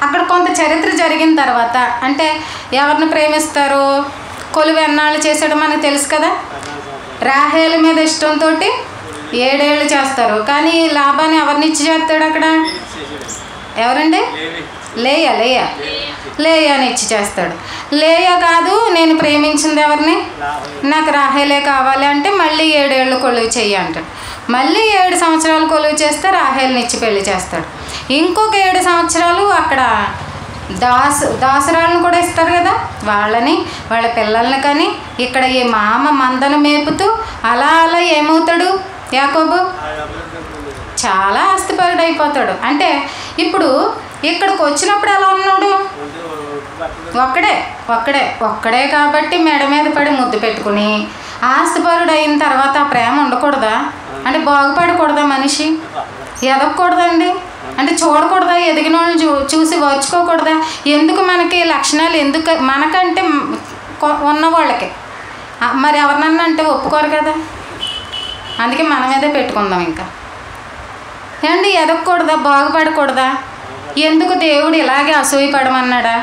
అక్కడ కొంత చరిత్ర జరిగిన తర్వాత, అంటే ఎవరిని ప్రేమిస్తారు, కొలువు ఎన్నాళ్ళు చేసాడో మనకు తెలుసు కదా. రాహేలు మీద ఇష్టంతో 7 ఏళ్ళు చేస్తారు, కానీ లాభాన్ని ఎవరిని ఇచ్చి చేస్తాడు అక్కడ? ఎవరండి? లేయాని ఇచ్చి చేస్తాడు. లేయా కాదు, నేను ప్రేమించింది ఎవరిని? నాకు రాహేలే కావాలి అంటే మళ్ళీ 7 ఏళ్ళు కొలువు చెయ్యి అంటాడు. మళ్ళీ 7 సంవత్సరాలు కొలువు చేస్తే రాహేల్ని ఇచ్చి పెళ్లి చేస్తాడు. ఇంకొక 7 సంవత్సరాలు అక్కడ దాసరాలను కూడా ఇస్తారు కదా, వాళ్ళ పిల్లల్ని. కానీ ఇక్కడ ఈ మామ మందను మేపుతూ అలా ఏమవుతాడు యాకోబు? చాలా ఆస్తిపరుడు అయిపోతాడు. అంటే ఇప్పుడు ఇక్కడికి వచ్చినప్పుడు ఎలా ఉన్నాడు? ఒక్కడే కాబట్టి మెడ మీద పడి ముద్దు పెట్టుకుని ఆస్తిపరుడు అయిన తర్వాత ఆ ప్రేమ ఉండకూడదా? అంటే బాగుపడకూడదా? మనిషి ఎదగకూడదండి? అంటే చూడకూడదా? ఎదిగిన వాళ్ళని చూసి వచ్చుకోకూడదా? ఎందుకు మనకి లక్షణాలు ఎందుకు? మనకంటే ఉన్న వాళ్ళకి మరి ఎవరినన్నా అంటే ఒప్పుకోరు కదా. అందుకే మన మీదే పెట్టుకుందాం. ఇంకా ఏమండి ఎదగకూడదా? బాగుపడకూడదా? ఎందుకు దేవుడు ఇలాగే అసూయపడమన్నాడా?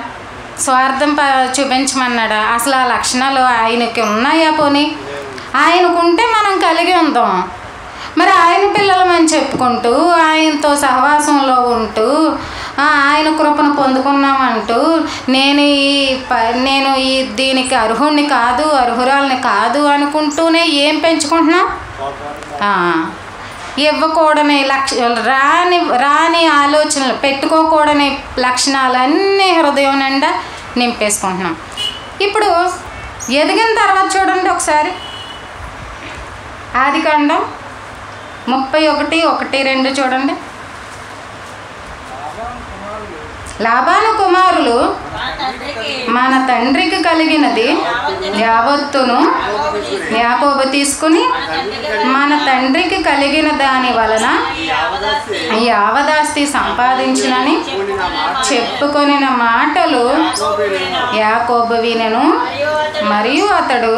స్వార్థం చూపించమన్నాడా? అసలు ఆ లక్షణాలు ఆయనకి ఉన్నాయా? పోనీ ఆయనకుంటే మనం కలిగి ఉందాం. మరి ఆయన పిల్లలమని చెప్పుకుంటూ ఆయనతో సహవాసంలో ఉంటూ ఆయన కృపను పొందుకున్నామంటూ నేను దీనికి అర్హుడిని కాదు, అర్హురాలని కాదు అనుకుంటూనే ఏం పెంచుకుంటున్నాం? ఇవ్వకూడని రాని ఆలోచనలు, పెట్టుకోకూడని లక్షణాలన్నీ హృదయం నిండా నింపేసుకుంటున్నాం. ఇప్పుడు ఎదిగిన తర్వాత చూడండి ఒకసారి, ఆదికాండం 31:1-2 చూడండి. లాబాను కుమారులు మన తండ్రికి కలిగినది యావత్తును యాకోబు తీసుకుని మన తండ్రికి కలిగిన దాని వలన యావదాస్తి సంపాదించునని చెప్పుకొనిన మాటలు యాకోబు వినెను. మరియు అతడు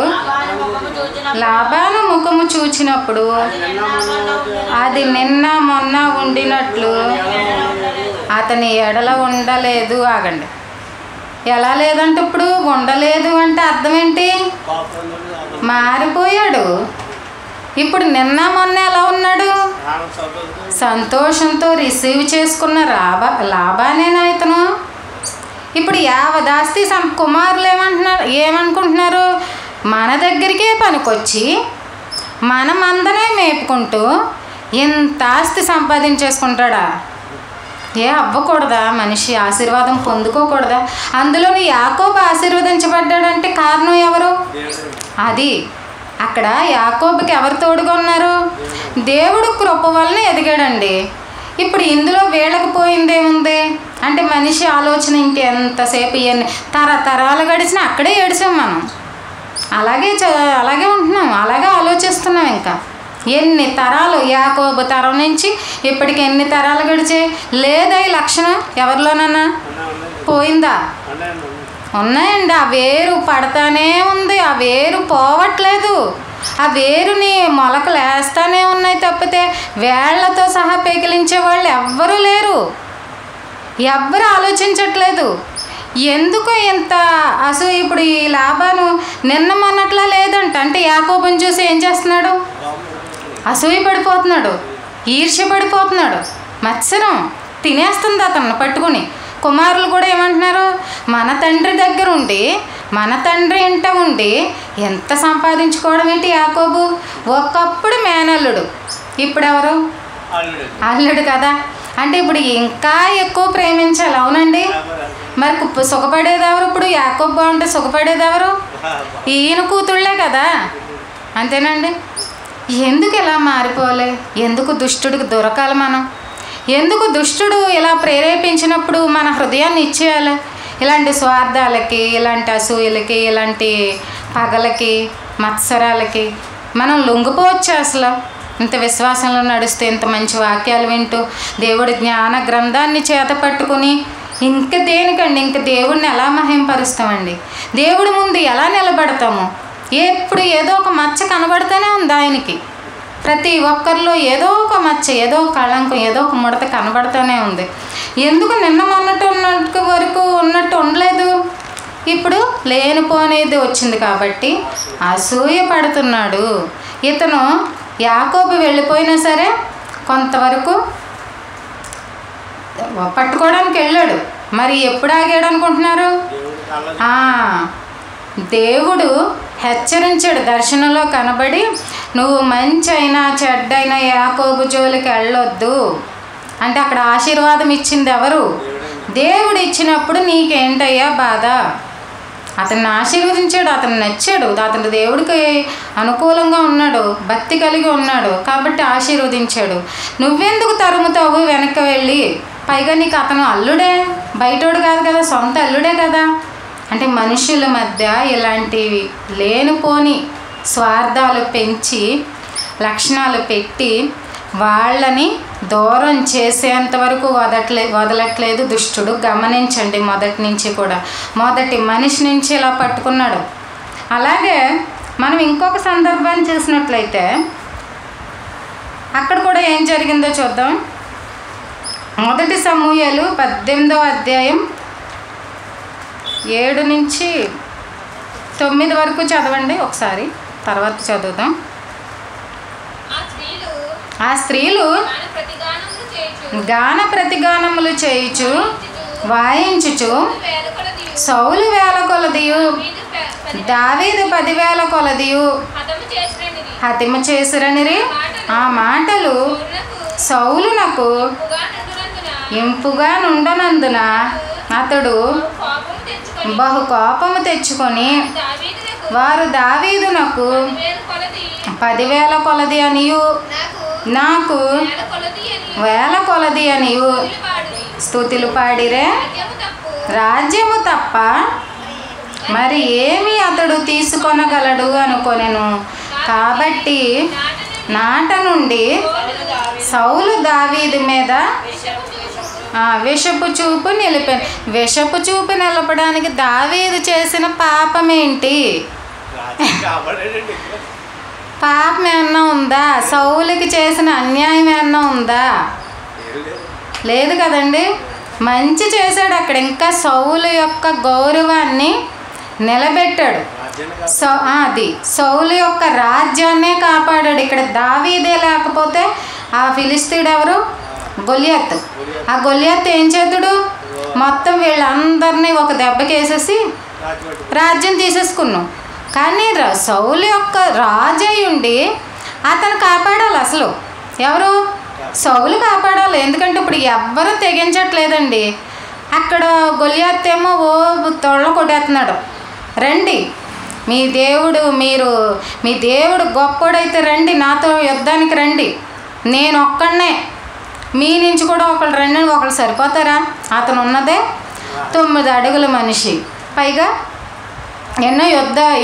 లాబాను ముఖము చూచినప్పుడు అది నిన్న మొన్న ఉండినట్లు అతని ఎడల ఉండలేదు. ఆగండి, ఎలా లేదంటే ఇప్పుడు ఉండలేదు అంటే అర్థం ఏంటి? మారిపోయాడు. ఇప్పుడు నిన్న మొన్న ఎలా ఉన్నాడు? సంతోషంతో రిసీవ్ చేసుకున్న లాభానేనా ఇతను? ఇప్పుడు యావదాస్తి కుమారులు ఏమనుకుంటున్నారు? మన దగ్గరికే పనికొచ్చి మనమందనే మేపుకుంటూ ఇంత ఆస్తి సంపాదించేసుకుంటాడా? అవ్వకూడదా? మనిషి ఆశీర్వాదం పొందుకోకూడదా? అందులోని యాకోబు ఆశీర్వదించబడ్డాడంటే కారణం ఎవరు? అది అక్కడ యాకోబుకి ఎవరు తోడుగా ఉన్నారు? దేవుడు కృప వలన ఎదిగాడండి. ఇప్పుడు ఇందులో వీళ్ళకి పోయిందేముంది అంటే మనిషి ఆలోచన ఇంకెంతసేపు ఇవన్నీ తరతరాలు గడిచినా అక్కడే ఏడిచాం మనం. అలాగే ఉంటున్నాం, అలాగే ఆలోచిస్తున్నాం. ఇంకా ఎన్ని తరాలు, యాకోబు తరం నుంచి ఇప్పటికి ఎన్ని తరాలు గడిచాయి? లేదా ఈ లక్షణం ఎవరిలోనన్నా పోయిందా? ఉన్నాయండి. ఆ వేరు పడతానే ఉంది, ఆ వేరు పోవట్లేదు. ఆ వేరుని మొలకలు వేస్తానే ఉన్నాయి తప్పితే వేళ్లతో సహా పెకిలించే వాళ్ళు ఎవ్వరూ లేరు, ఎవ్వరు ఆలోచించట్లేదు. ఎందుకు ఇంత అసలు? ఇప్పుడు ఈ లాభాను నిన్న మొన్నట్లా లేదంట. అంటే యాకోబుని చూసి ఏం చేస్తున్నాడు? అసూయ పడిపోతున్నాడు, ఈర్ష్య పడిపోతున్నాడు, మత్సరం తినేస్తుంది అతన్ని పట్టుకుని. కుమారులు కూడా ఏమంటున్నారు? మన తండ్రి దగ్గర ఉండి, మన తండ్రి ఇంట ఉండి ఎంత సంపాదించుకోవడం ఏంటి యాకోబు? ఒకప్పుడు మేనల్లుడు, ఇప్పుడు ఎవరు? అల్లుడు కదా. అంటే ఇప్పుడు ఇంకా ఎక్కువ ప్రేమించాలి. అవునండి. మరి సుఖపడేది ఎవరు? ఇప్పుడు యాకోబు బాగుంటే సుఖపడేది ఎవరు? ఈయన కూతుళ్ళే కదా. అంతేనండి. ఎందుకు ఇలా మారిపోలే? ఎందుకు దుష్టుడికి దొరకాలి మనం? ఎందుకు దుష్టుడు ఇలా ప్రేరేపించినప్పుడు మన హృదయాన్ని ఇచ్చేయాలి? ఇలాంటి స్వార్థాలకి, ఇలాంటి అసూయలకి, ఇలాంటి పగలకి, మత్సరాలకి మనం లొంగిపోవచ్చు. అసలు ఇంత విశ్వాసంలో నడుస్తూ, ఇంత మంచి వాక్యాలు వింటూ, దేవుడి జ్ఞాన గ్రంథాన్ని చేత పట్టుకుని ఇంక దేనికండి? ఇంక దేవుడిని ఎలా మహింపరుస్తామండి? దేవుడి ముందు ఎలా నిలబడతాము? ఎప్పుడు ఏదో ఒక మచ్చ కనబడుతూనే ఉంది ఆయనకి. ప్రతి ఒక్కరిలో ఏదో ఒక మచ్చ, ఏదో ఒక కళంకం, ఏదో ఒక ముడత కనబడుతూనే ఉంది. ఎందుకు నిన్న మొన్నటి వరకు ఉన్నట్టు ఉండలేదు? ఇప్పుడు లేనిపోనేది వచ్చింది కాబట్టి అసూయ పడుతున్నాడు. ఇతను యాకోబు వెళ్ళిపోయినా సరే కొంతవరకు పట్టుకోవడానికి వెళ్ళాడు. మరి ఎప్పుడు ఆగాడు అనుకుంటున్నారు? దేవుడు హెచ్చరించాడు. దర్శనంలో కనబడి, నువ్వు మంచి అయినా చెడ్డైనా యాకోబు జోలికి వెళ్ళొద్దు అంటే అక్కడ ఆశీర్వాదం ఇచ్చింది ఎవరు? దేవుడు ఇచ్చినప్పుడు నీకేంటయ్యా బాధ? అతన్ని ఆశీర్వదించాడు, అతను నచ్చాడు, అతను దేవుడికి అనుకూలంగా ఉన్నాడు, భక్తి కలిగి ఉన్నాడు కాబట్టి ఆశీర్వదించాడు. నువ్వెందుకు తరుముతావు వెనక్కి వెళ్ళి? పైగా నీకు అతను అల్లుడే, బయటోడు కాదు కదా, సొంత అల్లుడే కదా. అంటే మనుషుల మధ్య ఇలాంటివి లేనిపోని స్వార్థాలు పెంచి లక్షణాలు పెట్టి వాళ్ళని దూరం చేసేంత వరకు వదలట్లేదు దుష్టుడు. గమనించండి, మొదటి నుంచి కూడా, మొదటి మనిషి నుంచి ఇలా పట్టుకున్నాడు. అలాగే మనం ఇంకొక సందర్భాన్ని చూసినట్లయితే అక్కడ కూడా ఏం జరిగిందో చూద్దాం. మొదటి సమూయేలు 18వ అధ్యాయం 7 నుంచి 9 వరకు చదవండి ఒకసారి, తర్వాత చదువుదాం. ఆ స్త్రీలు గాన ప్రతిగానములు చేయుచు వాయించుచు సౌలు వేల కొలదియు దావీదు 10,000 కొలదియు హతము చేసిరనిరి. ఆ మాటలు సౌలునకు ఇంపుగా నుండనందున అతడు బహు కోపము తెచ్చుకొని వారు దావీదునకు 10,000 కొలది అనియు నాకు 1,000 కొలది అనియు స్తుతులు పాడిరే. రాజ్యము తప్ప మరి ఏమి అతడు తీసుకొనగలడు అనుకొనెను. కాబట్టి నాట నుండి సౌలు దావీదు మీద విషపు చూపు నిలిపాను. విషపు చూపు నిలపడానికి దావీదు చేసిన పాపం ఏంటి? పాపం ఏమన్నా ఉందా? సౌలుకి చేసిన అన్యాయం ఏమన్నా ఉందా? లేదు కదండి. మంచి చేశాడు అక్కడ. ఇంకా సౌలు యొక్క గౌరవాన్ని నిలబెట్టాడు. అది సౌలు యొక్క రాజ్యాన్నే కాపాడాడు. ఇక్కడ దావీదే లేకపోతే ఆ ఫిలిస్తీయుడు ఎవరు? గొలియాత్. ఆ గొలియాత్ ఏం చేతుడు? మొత్తం వీళ్ళందరినీ ఒక దెబ్బకేసేసి రాజ్యం తీసేసుకున్నాం. కానీ సౌలు యొక్క రాజు అయి ఉండి అతను కాపాడాలి. అసలు ఎవరు? సౌలు కాపాడాలి. ఎందుకంటే ఇప్పుడు ఎవ్వరూ తెగించట్లేదండి. అక్కడ గొలియాత్ ఏమో తొళ్ళ కొట్టేస్తున్నాడు. రండి, మీ దేవుడు గొప్పోడైతే రండి, నాతో యుద్ధానికి రండి, నేను ఒక్కడనే, మీ నుంచి కూడా ఒకళ్ళు రండి. ఒకళ్ళు సరిపోతారా? అతను ఉన్నదే 9 అడుగుల మనిషి, పైగా ఎన్నో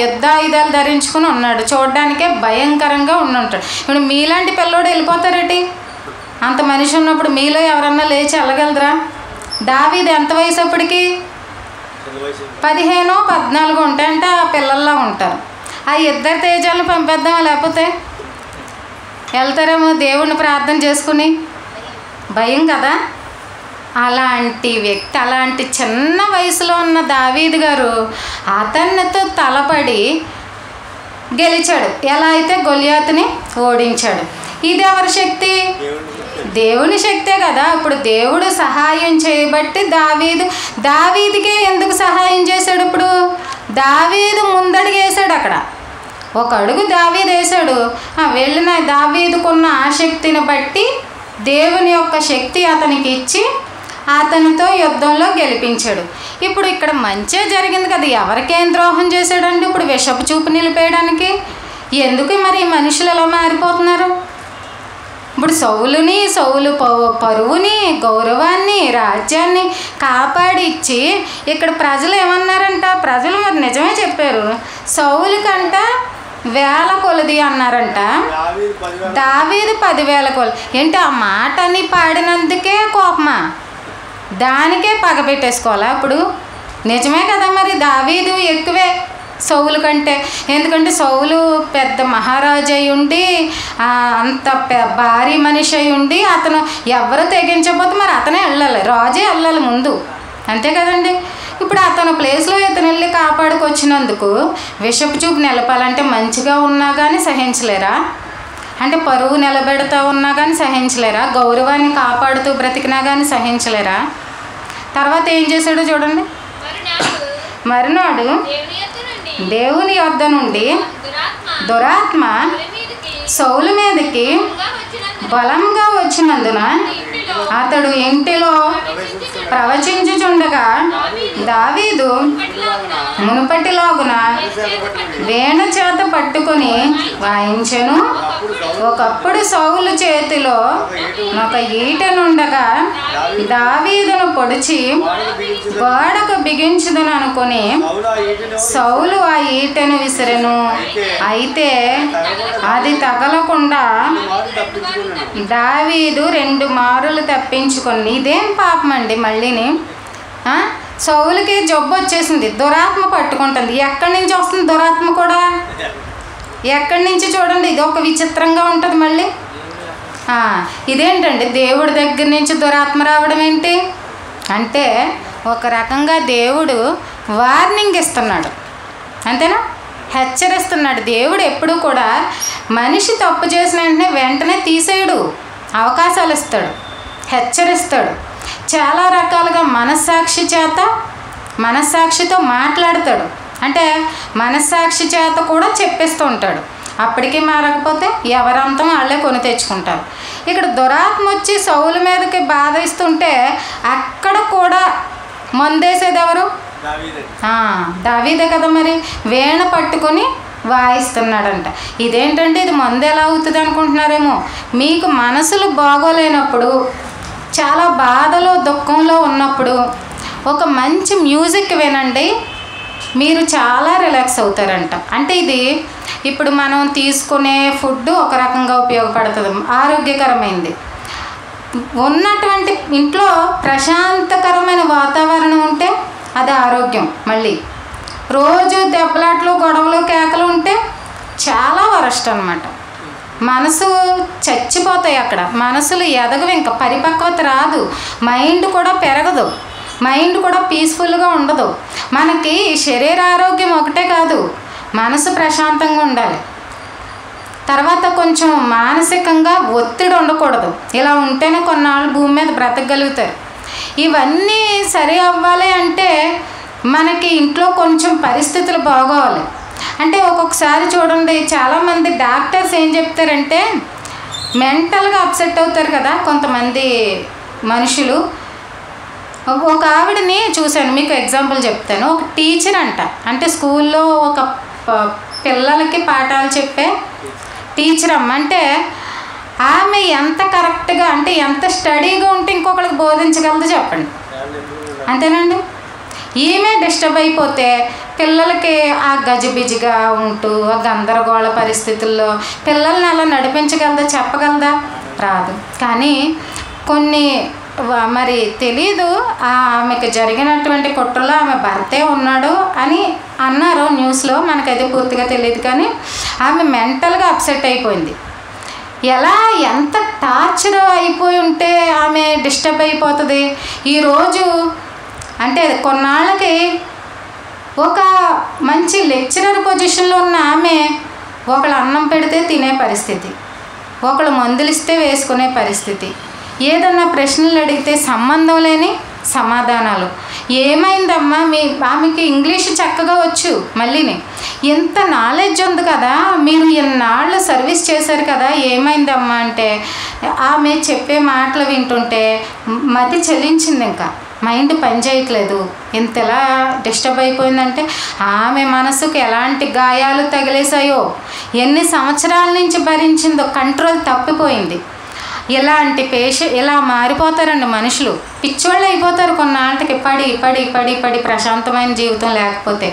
యుద్ధాయుధాలు ధరించుకుని ఉన్నాడు. చూడడానికే భయంకరంగా ఉండుంటాడు. ఇప్పుడు మీలాంటి పిల్లోడు వెళ్ళిపోతారేటి? అంత మనిషి ఉన్నప్పుడు మీలో ఎవరన్నా లేచి వెళ్ళగలరా? దావీదు ఎంత వయసు అప్పటికి? 15, 14 ఉంటాయంటే ఆ పిల్లల్లా ఉంటారు. ఆ 2 తేజాలను పంపేద్దాం, లేకపోతే వెళ్తారేమో దేవుణ్ణి ప్రార్థన చేసుకుని. భయం కదా. అలాంటి వ్యక్తి, అలాంటి చిన్న వయసులో ఉన్న దావీదు గారు అతనితో తలపడి గెలిచాడు. ఎలా అయితే గొలియాతుని ఓడించాడు. ఇది ఎవరి శక్తి? దేవుని శక్తే కదా. ఇప్పుడు దేవుడు సహాయం చేయబట్టి దావీదుకే ఎందుకు సహాయం చేశాడు? ఇప్పుడు దావీదు ముందడుగు వేశాడు. అక్కడ ఒక అడుగు దావీదు వేశాడు. వెళ్ళిన దావీదుకున్న ఆసక్తిని బట్టి దేవుని యొక్క శక్తి అతనికి ఇచ్చి అతనితో యుద్ధంలో గెలిపించాడు. ఇప్పుడు ఇక్కడ మంచే జరిగింది కదా. ఎవరికేం ద్రోహం చేశాడండి? ఇప్పుడు విషపు చూపు నిలిపేయడానికి. ఎందుకు మరి ఈ మనుషులు ఎలా మారిపోతున్నారు? ఇప్పుడు సౌలు పరువుని, గౌరవాన్ని, రాజ్యాన్ని కాపాడిచ్చి ఇక్కడ ప్రజలు ఏమన్నారంట? ప్రజలు మరి నిజమే చెప్పారు. సౌలు కంట 1,000 కొలది అన్నారంట, దావీదు 10,000 కొలది. ఏంటి ఆ మాటని పాడినందుకే కోపమా? దానికే పగ పెట్టేసుకోవాలా? ఇప్పుడు నిజమే కదా. మరి దావీదు ఎక్కువే సౌలు కంటే. ఎందుకంటే సౌలు పెద్ద మహారాజు అయి ఉండి అంత భారీ మనిషి అయి ఉండి అతను ఎవరు తెగించకపోతే మరి అతనే వెళ్ళాలి, రాజే వెళ్ళాలి ముందు, అంతే కదండి. ఇప్పుడు అతను ప్లేస్లో ఇతను వెళ్ళి కాపాడుకొచ్చినందుకు విషపు చూపు నిలపాలంటే మంచిగా ఉన్నా కానీ సహించలేరా? అంటే పరువు నిలబెడతా ఉన్నా కానీ సహించలేరా? గౌరవాన్ని కాపాడుతూ బ్రతికినా కానీ సహించలేరా? తర్వాత ఏం చేశాడో చూడండి. మరునాడు దేవుని యొద్ద నుండి దురాత్మ సౌలు మీదకి బలంగా వచ్చినందున అతడు ఇంటిలో ప్రవచించుచుండగా దావీదు మునుపటిలాగున వీణ చేత పట్టుకొని వాయించెను. ఒకప్పుడు సౌలు చేతిలో ఒక ఈటెనుండగా దావీదును పొడిచి గోడకు బిగించుదని అనుకుని సౌలు ఆ ఈటెను విసిరెను. అయితే అది తగలకుండా దావీదు 2 మారులు తప్పించుకొని. ఇదేం పాపం అండి మళ్ళీని? సౌలుకి జబ్బు వచ్చేసింది, దురాత్మ పట్టుకుంటుంది. ఎక్కడి నుంచి వస్తుంది దురాత్మ కూడా? ఎక్కడి నుంచి చూడండి. ఇది ఒక విచిత్రంగా ఉంటుంది మళ్ళీ. ఇదేంటండి దేవుడి దగ్గర నుంచి దురాత్మ రావడం ఏంటి అంటే, ఒక రకంగా దేవుడు వార్నింగ్ ఇస్తున్నాడు, అంతేనా? హెచ్చరిస్తున్నాడు. దేవుడు ఎప్పుడూ కూడా మనిషి తప్పు చేసిన వెంటనే తీసేయడు, అవకాశాలు ఇస్తాడు, హెచ్చరిస్తాడు. చాలా రకాలుగా మనస్సాక్షితో మాట్లాడతాడు. అంటే మనస్సాక్షి చేత కూడా చెప్పిస్తూ ఉంటాడు. అప్పటికీ మారకపోతే ఎవరంతం వాళ్ళే కొని తెచ్చుకుంటారు. ఇక్కడ దురాత్మ వచ్చి సౌలు మీదకి బాధ ఇస్తుంటే అక్కడ కూడా మందేసేది ఎవరు? దావీదే కదా. మరి వీణ పట్టుకొని వాయిస్తున్నాడంట. ఇదేంటంటే ఇది మందు ఎలా అవుతుంది అనుకుంటున్నారేమో. మీకు మనసులు బాగోలేనప్పుడు, చాలా బాధలో దుఃఖంలో ఉన్నప్పుడు ఒక మంచి మ్యూజిక్ వినండి, మీరు చాలా రిలాక్స్ అవుతారంట. అంటే ఇది ఇప్పుడు మనం తీసుకునే ఫుడ్ ఒక రకంగా ఉపయోగపడుతుంది, ఆరోగ్యకరమైనది. ఉన్నటువంటి ఇంట్లో ప్రశాంతకరమైన వాతావరణం ఉంటే అది ఆరోగ్యం. మళ్ళీ రోజు దెబ్బలాట్లు, గొడవలు, కేకలు ఉంటే చాలా వరస్ట్ అన్నమాట. మనసు చచ్చిపోతాయి అక్కడ. మనసులు ఎదగవు, ఇంకా పరిపక్వత రాదు, మైండ్ కూడా పెరగదు, మైండ్ కూడా పీస్ఫుల్గా ఉండదు. మనకి శరీర ఆరోగ్యం ఒకటే కాదు, మనసు ప్రశాంతంగా ఉండాలి. తర్వాత కొంచెం మానసికంగా ఒత్తిడి ఉండకూడదు. ఇలా ఉంటేనే కొన్నాళ్ళు భూమి మీద బ్రతకగలుగుతారు. ఇవన్నీ సరి అవ్వాలి అంటే మనకి ఇంట్లో కొంచెం పరిస్థితులు బాగోవాలి. అంటే ఒక్కొక్కసారి చూడండి, చాలామంది డాక్టర్స్ ఏం చెప్తారంటే మెంటల్గా అప్సెట్ అవుతారు కదా కొంతమంది మనుషులు. ఒక ఆవిడని చూశాను, మీకు ఎగ్జాంపుల్ చెప్తాను. ఒక టీచర్ అంట, అంటే స్కూల్లో ఒక పిల్లలకి పాఠాలు చెప్పే టీచర్ అమ్మ. అంటే ఆమె ఎంత కరెక్ట్గా, అంటే ఎంత స్టడీగా ఉంటే ఇంకొకరికి బోధించగలదు చెప్పండి, అంతేనండి. ఈమె డిస్టర్బ్ అయిపోతే పిల్లలకి ఆ గజిబిజిగా ఉంటూ ఆ గందరగోళ పరిస్థితుల్లో పిల్లల్ని అలా నడిపించగలదా? చెప్పగలదా? రాదు. కానీ కొన్ని మరి తెలీదు, ఆమెకు జరిగినటువంటి కుట్రలో ఆమె భర్తే ఉన్నాడు అని అన్నారు న్యూస్లో, మనకైతే పూర్తిగా తెలియదు. కానీ ఆమె మెంటల్గా అప్సెట్ అయిపోయింది. ఎలా, ఎంత టార్చర్ అయిపోయి ఉంటే ఆమె డిస్టర్బ్ అయిపోతుంది. ఈరోజు అంటే కొన్నాళ్ళకి ఒక మంచి లెక్చరర్ పొజిషన్లో ఉన్న ఆమె ఒకళ్ళు అన్నం పెడితే తినే పరిస్థితి, ఒకళ్ళు మందులు ఇస్తే వేసుకునే పరిస్థితి, ఏదన్నా ప్రశ్నలు అడిగితే సంబంధం లేని సమాధానాలు. ఏమైందమ్మా, ఆమెకి ఇంగ్లీష్ చక్కగా వచ్చు, మళ్ళీని ఎంత నాలెడ్జ్ ఉంది కదా, మీరు ఎన్నాళ్ళు సర్వీస్ చేశారు కదా, ఏమైందమ్మా అంటే ఆమె చెప్పే మాటలు వింటుంటే మతి చెల్లించింది, ఇంకా మైండ్ పనిచేయట్లేదు. ఇంతలా డిస్టర్బ్ అయిపోయిందంటే ఆమె మనసుకు ఎలాంటి గాయాలు తగిలేసాయో, ఎన్ని సంవత్సరాల నుంచి భరించిందో, కంట్రోల్ తప్పిపోయింది. ఇలాంటి ఇలా మారిపోతారండి మనుషులు, పిచ్చివాళ్ళు అయిపోతారు కొన్నాళ్ళకి, పడి పడి పడి పడి ప్రశాంతమైన జీవితం లేకపోతే.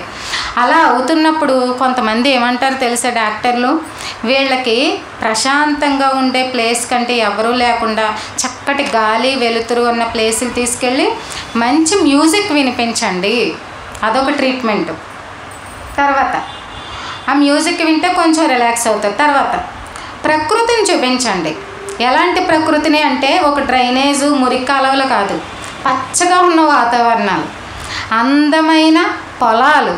అలా అవుతున్నప్పుడు కొంతమంది ఏమంటారు తెలుసా డాక్టర్లు, వీళ్ళకి ప్రశాంతంగా ఉండే ప్లేస్ కంటే ఎవరూ లేకుండా చక్కటి గాలి వెలుతురు ఉన్న ప్లేస్కి తీసుకెళ్ళి మంచి మ్యూజిక్ వినిపించండి, అదొక ట్రీట్మెంట్. తర్వాత ఆ మ్యూజిక్ వింటే కొంచెం రిలాక్స్ అవుతారు. తర్వాత ప్రకృతిని చూపించండి. ఎలాంటి ప్రకృతిని అంటే ఒక డ్రైనేజు, మురికి కాలువలు కాదు, పచ్చగా ఉన్న వాతావరణాలు, అందమైన పొలాలు,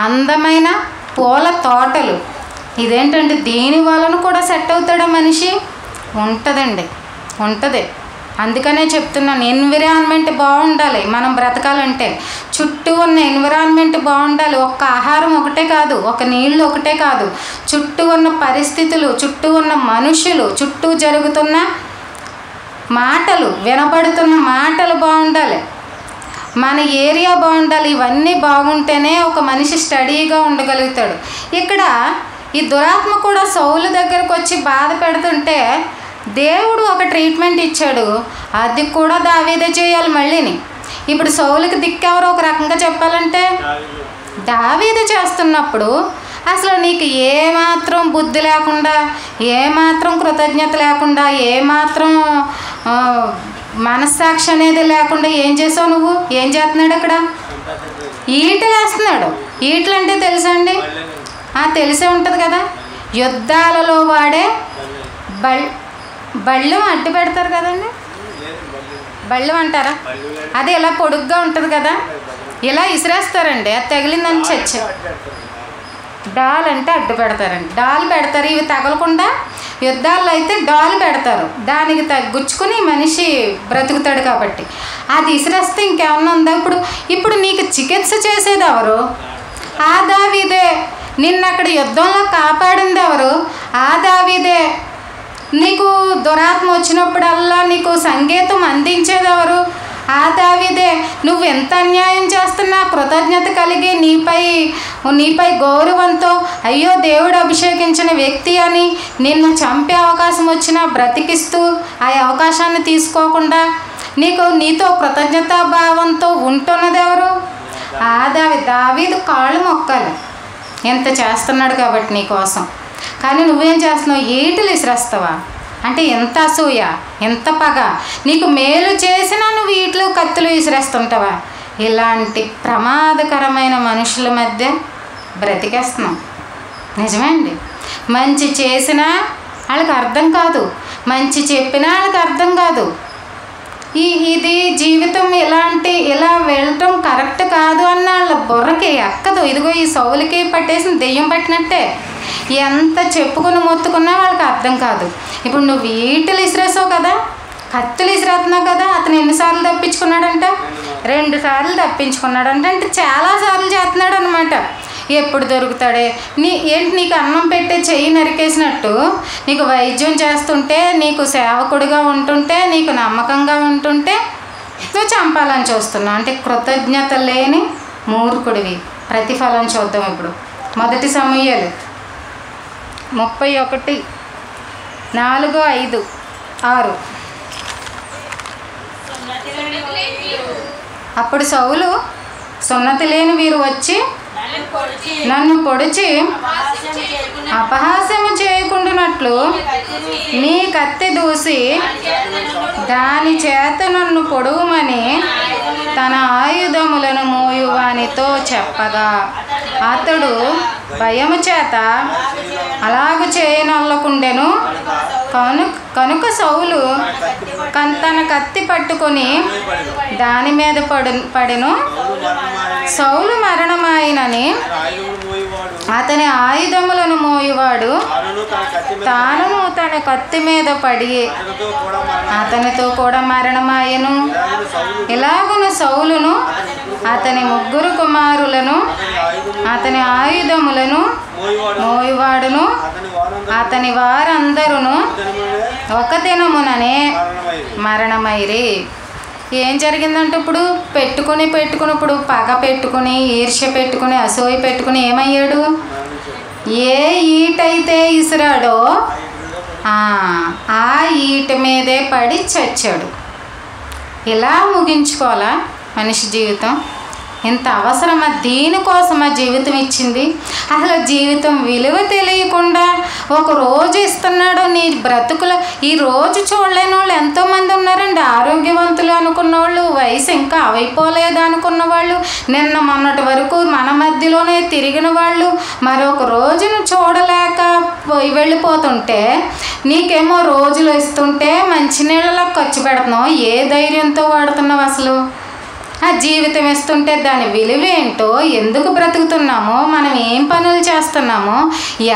అందమైన పూల తోటలు. ఇదేంటంటే దీని వలన కూడా సెట్ అవుతాడా మనిషి? ఉంటుందండి, ఉంటుంది. అందుకనే చెప్తున్నాను, ఎన్విరాన్మెంట్ బాగుండాలి. మనం బ్రతకాలంటే చుట్టూ ఉన్న ఎన్విరాన్మెంట్ బాగుండాలి. ఒక్క ఆహారం ఒకటే కాదు, ఒక నీళ్ళు ఒకటే కాదు, చుట్టూ ఉన్న పరిస్థితులు, చుట్టూ ఉన్న మనుషులు, చుట్టూ జరుగుతున్న మాటలు, వినపడుతున్న మాటలు బాగుండాలి, మన ఏరియా బాగుండాలి. ఇవన్నీ బాగుంటేనే ఒక మనిషి స్టడీగా ఉండగలుగుతాడు. ఇక్కడ ఈ దురాత్మ కూడా సౌలు దగ్గరకు వచ్చి బాధ పెడుతుంటే దేవుడు ఒక ట్రీట్మెంట్ ఇచ్చాడు, అది కూడా దావీదే చేయాలి మళ్ళీని. ఇప్పుడు సౌలుకి దిక్కెవరో ఒక రకంగా చెప్పాలంటే దావీదు చేస్తున్నప్పుడు అసలు నీకు ఏమాత్రం బుద్ధి లేకుండా, ఏమాత్రం కృతజ్ఞత లేకుండా, ఏమాత్రం మనస్సాక్షి అనేది లేకుండా ఏం చేసావు నువ్వు? ఏం చేస్తున్నాడు అక్కడ? ఈటలు వేస్తున్నాడు. ఈటలు అంటే తెలుసా అండి? తెలిసే ఉంటుంది కదా, యుద్ధాలలో వాడే బళ్ళు అడ్డు పెడతారు కదండి, బళ్ళు అంటారా? అది ఇలా పొడుగ్గా ఉంటుంది కదా, ఇలా ఇసిరేస్తారండి, అది తగిలిందని చచ్చ. డాల్ అంటే అడ్డు పెడతారండి, డాల్ పెడతారు. ఇవి తగలకుండా యుద్ధాల్లో అయితే డాల్ పెడతారు, దానికి గుచ్చుకుని మనిషి బ్రతుకుతాడు కాబట్టి. అది ఇసిరేస్తే ఇంకేమన్నా ఉందా? ఇప్పుడు నీకు చికిత్స చేసేది ఎవరు? ఆ దావీదే. నిన్ను అక్కడ యుద్ధంలో కాపాడింది ఎవరు? ఆ దావీదే. నీకు దురాత్మ వచ్చినప్పుడల్లా నీకు సంగీతం అందించేది ఎవరు? ఆ దావీదే. నువ్వు ఎంత అన్యాయం చేస్తున్నా కృతజ్ఞత కలిగి నీపై గౌరవంతో అయ్యో దేవుడు అభిషేకించిన వ్యక్తి అని నిన్ను చంపే అవకాశం వచ్చినా బ్రతికిస్తూ ఆ అవకాశాన్ని తీసుకోకుండా నీతో కృతజ్ఞతాభావంతో ఉంటున్నది ఎవరు? ఆ దావీదు కాళ్ళు మొక్కాలి, ఎంత చేస్తున్నాడు కాబట్టి నీ కోసం. కానీ నువ్వేం చేస్తున్నావు? ఈటలు విసిరేస్తావా? అంటే ఎంత అసూయ, ఎంత పగ. నీకు మేలు చేసినా నువ్వు ఈటలు కత్తులు విసిరేస్తుంటావా? ఇలాంటి ప్రమాదకరమైన మనుషుల మధ్య బ్రతికేస్తున్నాం. నిజమే అండి. మంచి చేసినా వాళ్ళకి అర్థం కాదు, మంచి చెప్పినా వాళ్ళకి అర్థం కాదు. ఇది జీవితం ఇలా వెళ్ళటం కరెక్ట్ కాదు అన్న వాళ్ళ బుర్రకి ఎక్కదు. ఇదిగో ఈ సౌలుకి పట్టేసిన దెయ్యం పట్టినట్టే. ఎంత చెప్పుకుని మొత్తుకున్నా వాళ్ళకి అర్థం కాదు. ఇప్పుడు నువ్వు ఈటలు విసిరేసావు కదా, కత్తులు విసిరేస్తున్నావు కదా. అతను ఎన్నిసార్లు తప్పించుకున్నాడంట? 2 సార్లు తప్పించుకున్నాడంట. అంటే చాలాసార్లు చేస్తున్నాడు అనమాట. ఎప్పుడు దొరుకుతాడే నీకు అన్నం పెట్టే చెయ్యి నరికేసినట్టు నీకు వైద్యం చేస్తుంటే, నీకు సేవకుడిగా ఉంటుంటే, నీకు నమ్మకంగా ఉంటుంటే నువ్వు చంపాలని చూస్తున్నావు. అంటే కృతజ్ఞత లేని మూర్ఖుడివి. ప్రతిఫలం చూద్దాం ఇప్పుడు. 1 సమూయేలు 31, 4, 5, 6. అప్పుడు సౌలు సున్నతి లేని వీరు వచ్చి నన్ను పొడిచి అపహాస్యము చేయకుండానట్లు నీ కత్తి దూసి దాని చేత నన్ను పొడువమని తన ఆయుధములను మోయువానితో చెప్పగా అతడు భయము చేత అలాగ చేయనొల్లకుండెను. కనుక సౌలు తన కత్తి పట్టుకొని దాని మీద పడెను. సౌలు మరణమాయినని అతని ఆయుధములను మోయువాడు తాను తన కత్తి మీద పడి అతనితో కూడా మరణమాయను. ఇలాగున సౌలును అతని 3 కుమారులను అతని ఆయుధములను మోయువాడును అతని వారందరూ ఒక దినముననే మరణమైరి. ఏం జరిగిందంటే ఇప్పుడు పెట్టుకుని ఇప్పుడు పగ పెట్టుకుని, ఈర్ష్య పెట్టుకుని, అసూయ పెట్టుకుని ఏమయ్యాడు? ఏ ఈటైతే ఇసిరాడో ఆ ఈట మీదే పడి చచ్చాడు. ఇలా ముగించుకోవాలా మనిషి జీవితం? ఇంత అవసరమా? దీనికోసమా జీవితం ఇచ్చింది? అసలు జీవితం విలువ తెలియకుండా ఒక రోజు ఇస్తున్నాడు నీ బ్రతుకులో. ఈ రోజు చూడలేని వాళ్ళు ఎంతోమంది ఉన్నారండి. ఆరోగ్యవంతులు అనుకున్న వాళ్ళు, వయసు ఇంకా అవైపోలేదు అనుకున్న వాళ్ళు, నిన్న మొన్నటి వరకు మన మధ్యలోనే తిరిగిన వాళ్ళు, మరొక రోజును చూడలేక వెళ్ళిపోతుంటే నీకేమో రోజులు ఇస్తుంటే మంచినీళ్ళలో ఖర్చు పెడుతున్నావు. ఏ ధైర్యంతో వాడుతున్నావు అసలు? ఆ జీవితం ఇస్తుంటే దాని విలువ ఏంటో, ఎందుకు బ్రతుకుతున్నామో, మనం ఏం పనులు చేస్తున్నామో,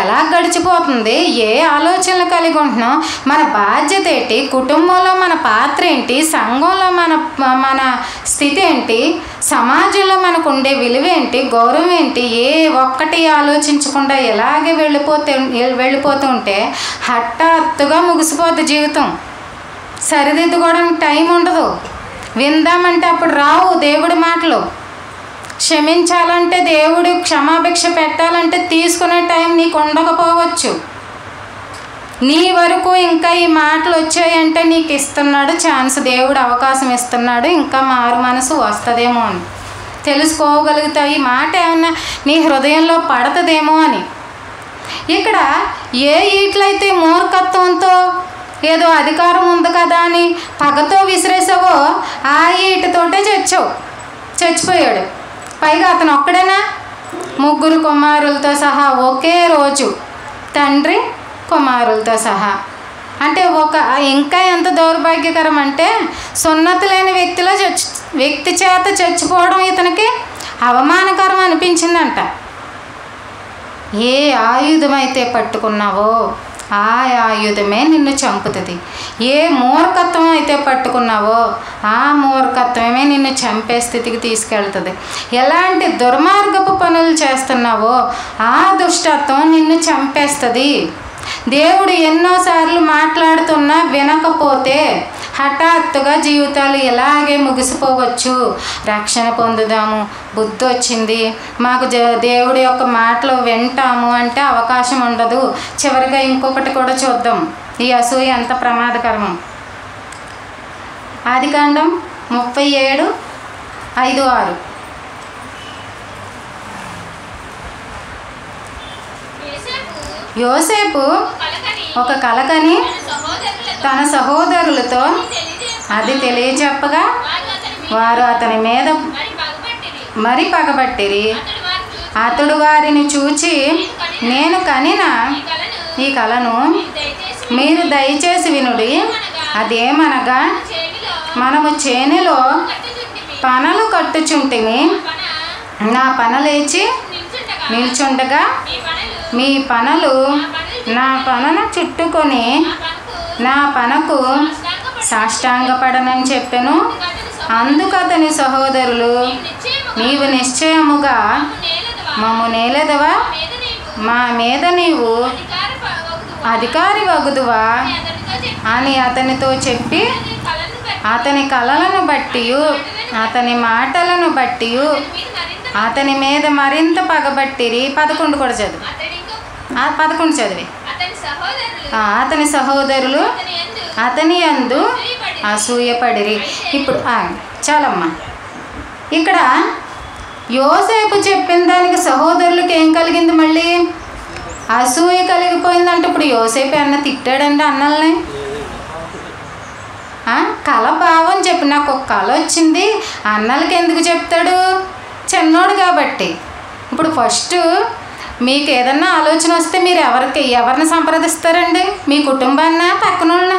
ఎలా గడిచిపోతుంది, ఏ ఆలోచనలు కలిగి ఉంటున్నాం, మన బాధ్యత ఏంటి, కుటుంబంలో మన పాత్ర ఏంటి, సంఘంలో మన స్థితి ఏంటి, సమాజంలో మనకు ఉండే విలువ ఏంటి, గౌరవం ఏంటి, ఏ ఒక్కటి ఆలోచించకుండా ఎలాగే వెళ్ళిపోతుంటే హఠాత్తుగా ముగిసిపోద్ది జీవితం. సరిదిద్దుకోవడానికి టైం ఉండదు. విందామంటే అప్పుడు రావు దేవుడి మాటలు. క్షమించాలంటే దేవుడు క్షమాభిక్ష పెట్టాలంటే తీసుకునే టైం నీకు ఉండకపోవచ్చు. నీ వరకు ఇంకా ఈ మాటలు వచ్చాయంటే నీకు ఇస్తున్నాడు ఛాన్స్, దేవుడు అవకాశం ఇస్తున్నాడు, ఇంకా మారు మనసు వస్తుందేమో అని తెలుసుకోగలుగుతావు. ఈ మాట ఏమన్నా నీ హృదయంలో పడుతుందేమో అని. ఇక్కడ ఏ ఈట్లయితే మూర్ఖత్వంతో ఏదో అధికారం ఉంది కదా అని పగతో విసిరేసావో ఆ ఈటతోటే చచ్చిపోయాడు. పైగా అతను ఒక్కడేనా? 3 కుమారులతో సహా ఒకే రోజు, తండ్రి కుమారులతో సహా. అంటే ఇంకా ఎంత దౌర్భాగ్యకరం అంటే సున్నతి లేని వ్యక్తి చేత చచ్చిపోవడం ఇతనికి అవమానకరం అనిపించిందంట. ఏ ఆయుధమైతే పట్టుకున్నావో ఆ ఆయుధమే నిన్ను చంపుతుంది. ఏ మూర్ఖత్వం అయితే పట్టుకున్నావో ఆ మూర్ఖత్వమే నిన్ను చంపే స్థితికి తీసుకెళ్తుంది. ఎలాంటి దుర్మార్గపు పనులు చేస్తున్నావో ఆ దుష్టత్వం నిన్ను చంపేస్తుంది. దేవుడు ఎన్నోసార్లు మాట్లాడుతున్నా వినకపోతే హఠాత్తుగా జీవితాలు ఇలాగే ముగిసిపోవచ్చు. రక్షణ పొందుదాము, బుద్ధి వచ్చింది, మాకు దేవుడి యొక్క మాటలు వింటాము అంటే అవకాశం ఉండదు. చివరిగా ఇంకొకటి కూడా చూద్దాం, ఈ అసూయ ఎంత ప్రమాదకరమో. ఆదికాండం 37:5-6. యోసేపు ఒక కలకని తన సహోదరులతో అది తెలియచెప్పగా వారు అతని మీద మరి పగబట్టిరి. అతడు వారిని చూచి, నేను కనిన ఈ కలను మీరు దయచేసి వినుడి. అదేమనగా, మనము చేనులో పనలు కట్టుచుంటిమి, నా పన లేచి నిల్చుండగా మీ పనలు నా పనను చుట్టుకొని నా పనకు సాష్టాంగపడనని చెప్పెను. అందుకు అతని సహోదరులు, నీవు నిశ్చయముగా మమ్ము నేలెదవా, మా మీద నీవు అధికారి వగుదువా అని అతనితో చెప్పి, అతని కలలను బట్టి అతని మాటలను బట్టి అతని మీద మరింత పగబట్టిరి. 11 కూడా చదువు. 11 చదివి. అతని సహోదరులు అతని యందు అసూయపడిరి. ఇప్పుడు చాలమ్మా. ఇక్కడ యోసేపు చెప్పిన దానికి సహోదరులకు ఏం కలిగింది? మళ్ళీ అసూయ కలిగిపోయిందంటే ఇప్పుడు యోసేపు అన్న తిట్టాడండి అన్నల్ని? కళ భావం చెప్పి, నాకు ఒక కళ వచ్చింది అన్నలకి ఎందుకు చెప్తాడు? చిన్నోడు కాబట్టి. ఇప్పుడు ఫస్ట్ మీకు ఏదన్నా ఆలోచన వస్తే మీరు ఎవరిని సంప్రదిస్తారండి? మీ కుటుంబాన్నా పక్కనోళ్ళ?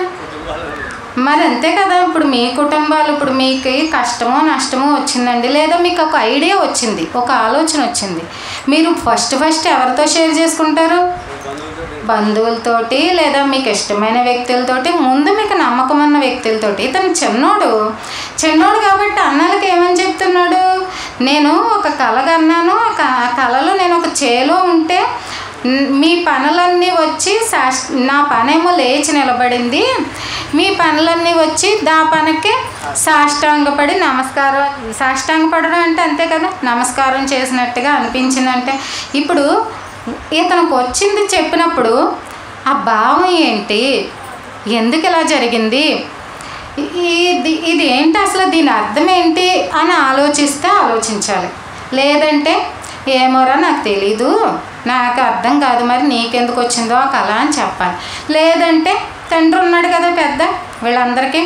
మరి అంతే కదా. ఇప్పుడు మీ కుటుంబాలు, ఇప్పుడు మీకు కష్టమో నష్టమో వచ్చిందండి, లేదా మీకు ఒక ఐడియా వచ్చింది, ఒక ఆలోచన వచ్చింది, మీరు ఫస్ట్ ఎవరితో షేర్ చేసుకుంటారు? బంధువులతోటి, లేదా మీకు ఇష్టమైన వ్యక్తులతోటి, ముందు మీకు నమ్మకం ఉన్న వ్యక్తులతోటి. ఇతను చిన్నోడు కాబట్టి అన్నలకి ఏమని చెప్తున్నాడు? నేను ఒక కల కన్నాను, ఆ కళలో నేను ఒక చేలో ఉంటే మీ పనులన్నీ వచ్చి నా పనేమో లేచి నిలబడింది, మీ పనులన్నీ వచ్చి దా పనికి సాష్టాంగపడి సాష్టాంగపడడం అంటే అంతే కదా, నమస్కారం చేసినట్టుగా అనిపించిందంటే. ఇప్పుడు ఇతనికి వచ్చింది చెప్పినప్పుడు ఆ భావం ఏంటి, ఎందుకు ఇలా జరిగింది, ఇది ఏంటి అసలు, దీని అర్థం ఏంటి అని ఆలోచించాలి. లేదంటే ఏమోరా నాకు తెలీదు, నాకు అర్థం కాదు, మరి నీకెందుకు వచ్చిందో ఆ కళ అని చెప్పాలి. లేదంటే తండ్రి ఉన్నాడు కదా పెద్ద వీళ్ళందరికీ,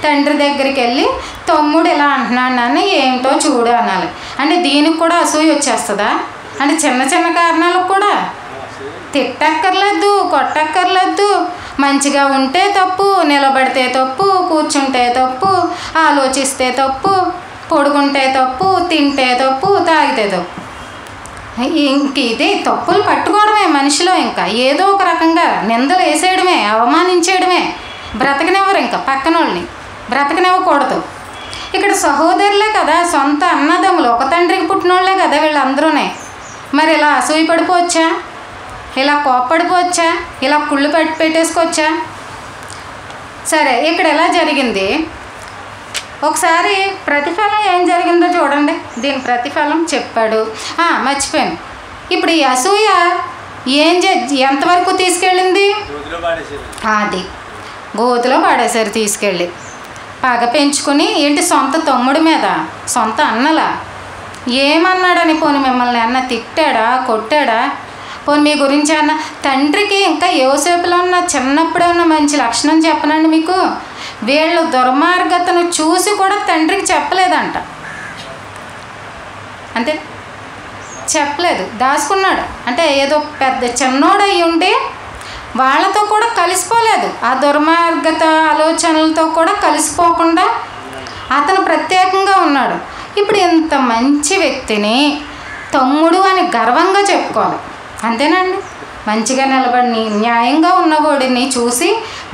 తండ్రి దగ్గరికి వెళ్ళి తమ్ముడు ఇలా అంటున్నాడు నన్ను ఏంటో చూడు అనాలి. అంటే దీనికి కూడా అసూయ వచ్చేస్తుందా? అంటే చిన్న కారణాలకు కూడా తిట్టక్కర్లేదు, కొట్టక్కర్లేదు, మంచిగా ఉంటే తప్పు, నిలబడితే తప్పు, కూర్చుంటే తప్పు, ఆలోచిస్తే తప్పు, పడుకుంటే తప్పు, తింటే తప్పు, తాగితే తప్పు. ఇంక ఇదే తప్పులు పట్టుకోవడమే మనిషిలో. ఇంకా ఏదో ఒక రకంగా నిందలు వేసేయడమే, అవమానించేయడమే. బ్రతకనివ్వరు, ఇంకా పక్కనోళ్ళని బ్రతకనివ్వకూడదు. ఇక్కడ సహోదరులే కదా, సొంత అన్నదమ్ములు, ఒక తండ్రికి పుట్టినోళ్ళే కదా వీళ్ళందరూనే. మరి ఇలా అసూయ పడిపోవచ్చా? ఇలా కోప్పడిపోవచ్చా? ఇలా కుళ్ళు పెట్టేసుకోవచ్చా? సరే, ఇక్కడ ఎలా జరిగింది ఒకసారి ప్రతిఫలం ఏం జరిగిందో చూడండి. దీని ప్రతిఫలం చెప్పాడు. మర్చిపోయాను. ఇప్పుడు ఈ అసూయ ఎంతవరకు తీసుకెళ్ళింది? అది గోతులో పడేసారు తీసుకెళ్ళి. పగ పెంచుకుని ఏంటి, సొంత తమ్ముడి మీద, సొంత అన్నలా ఏమన్నాడని, పోనీ మిమ్మల్ని అన్న తిట్టాడా, కొట్టాడా, పోనీ మీ గురించి అన్న తండ్రికి ఇంకా యోసేపులో ఉన్న చిన్నప్పుడే ఉన్న మంచి లక్షణం చెప్పనండి మీకు. వీళ్ళు దుర్మార్గతను చూసి కూడా తండ్రికి చెప్పలేదంట. అంతే, చెప్పలేదు, దాచుకున్నాడు. అంటే ఏదో పెద్ద చిన్నోడు అయి ఉండి వాళ్ళతో కూడా కలిసిపోలేదు, ఆ దుర్మార్గత ఆలోచనలతో కూడా కలిసిపోకుండా అతను ప్రత్యేకంగా ఉన్నాడు. ఇప్పుడు ఇంత మంచి వ్యక్తిని తమ్ముడు అని గర్వంగా చెప్పుకోవాలి. అంతేనండి. మంచిగా నిలబడి న్యాయంగా ఉన్నవాడిని చూసి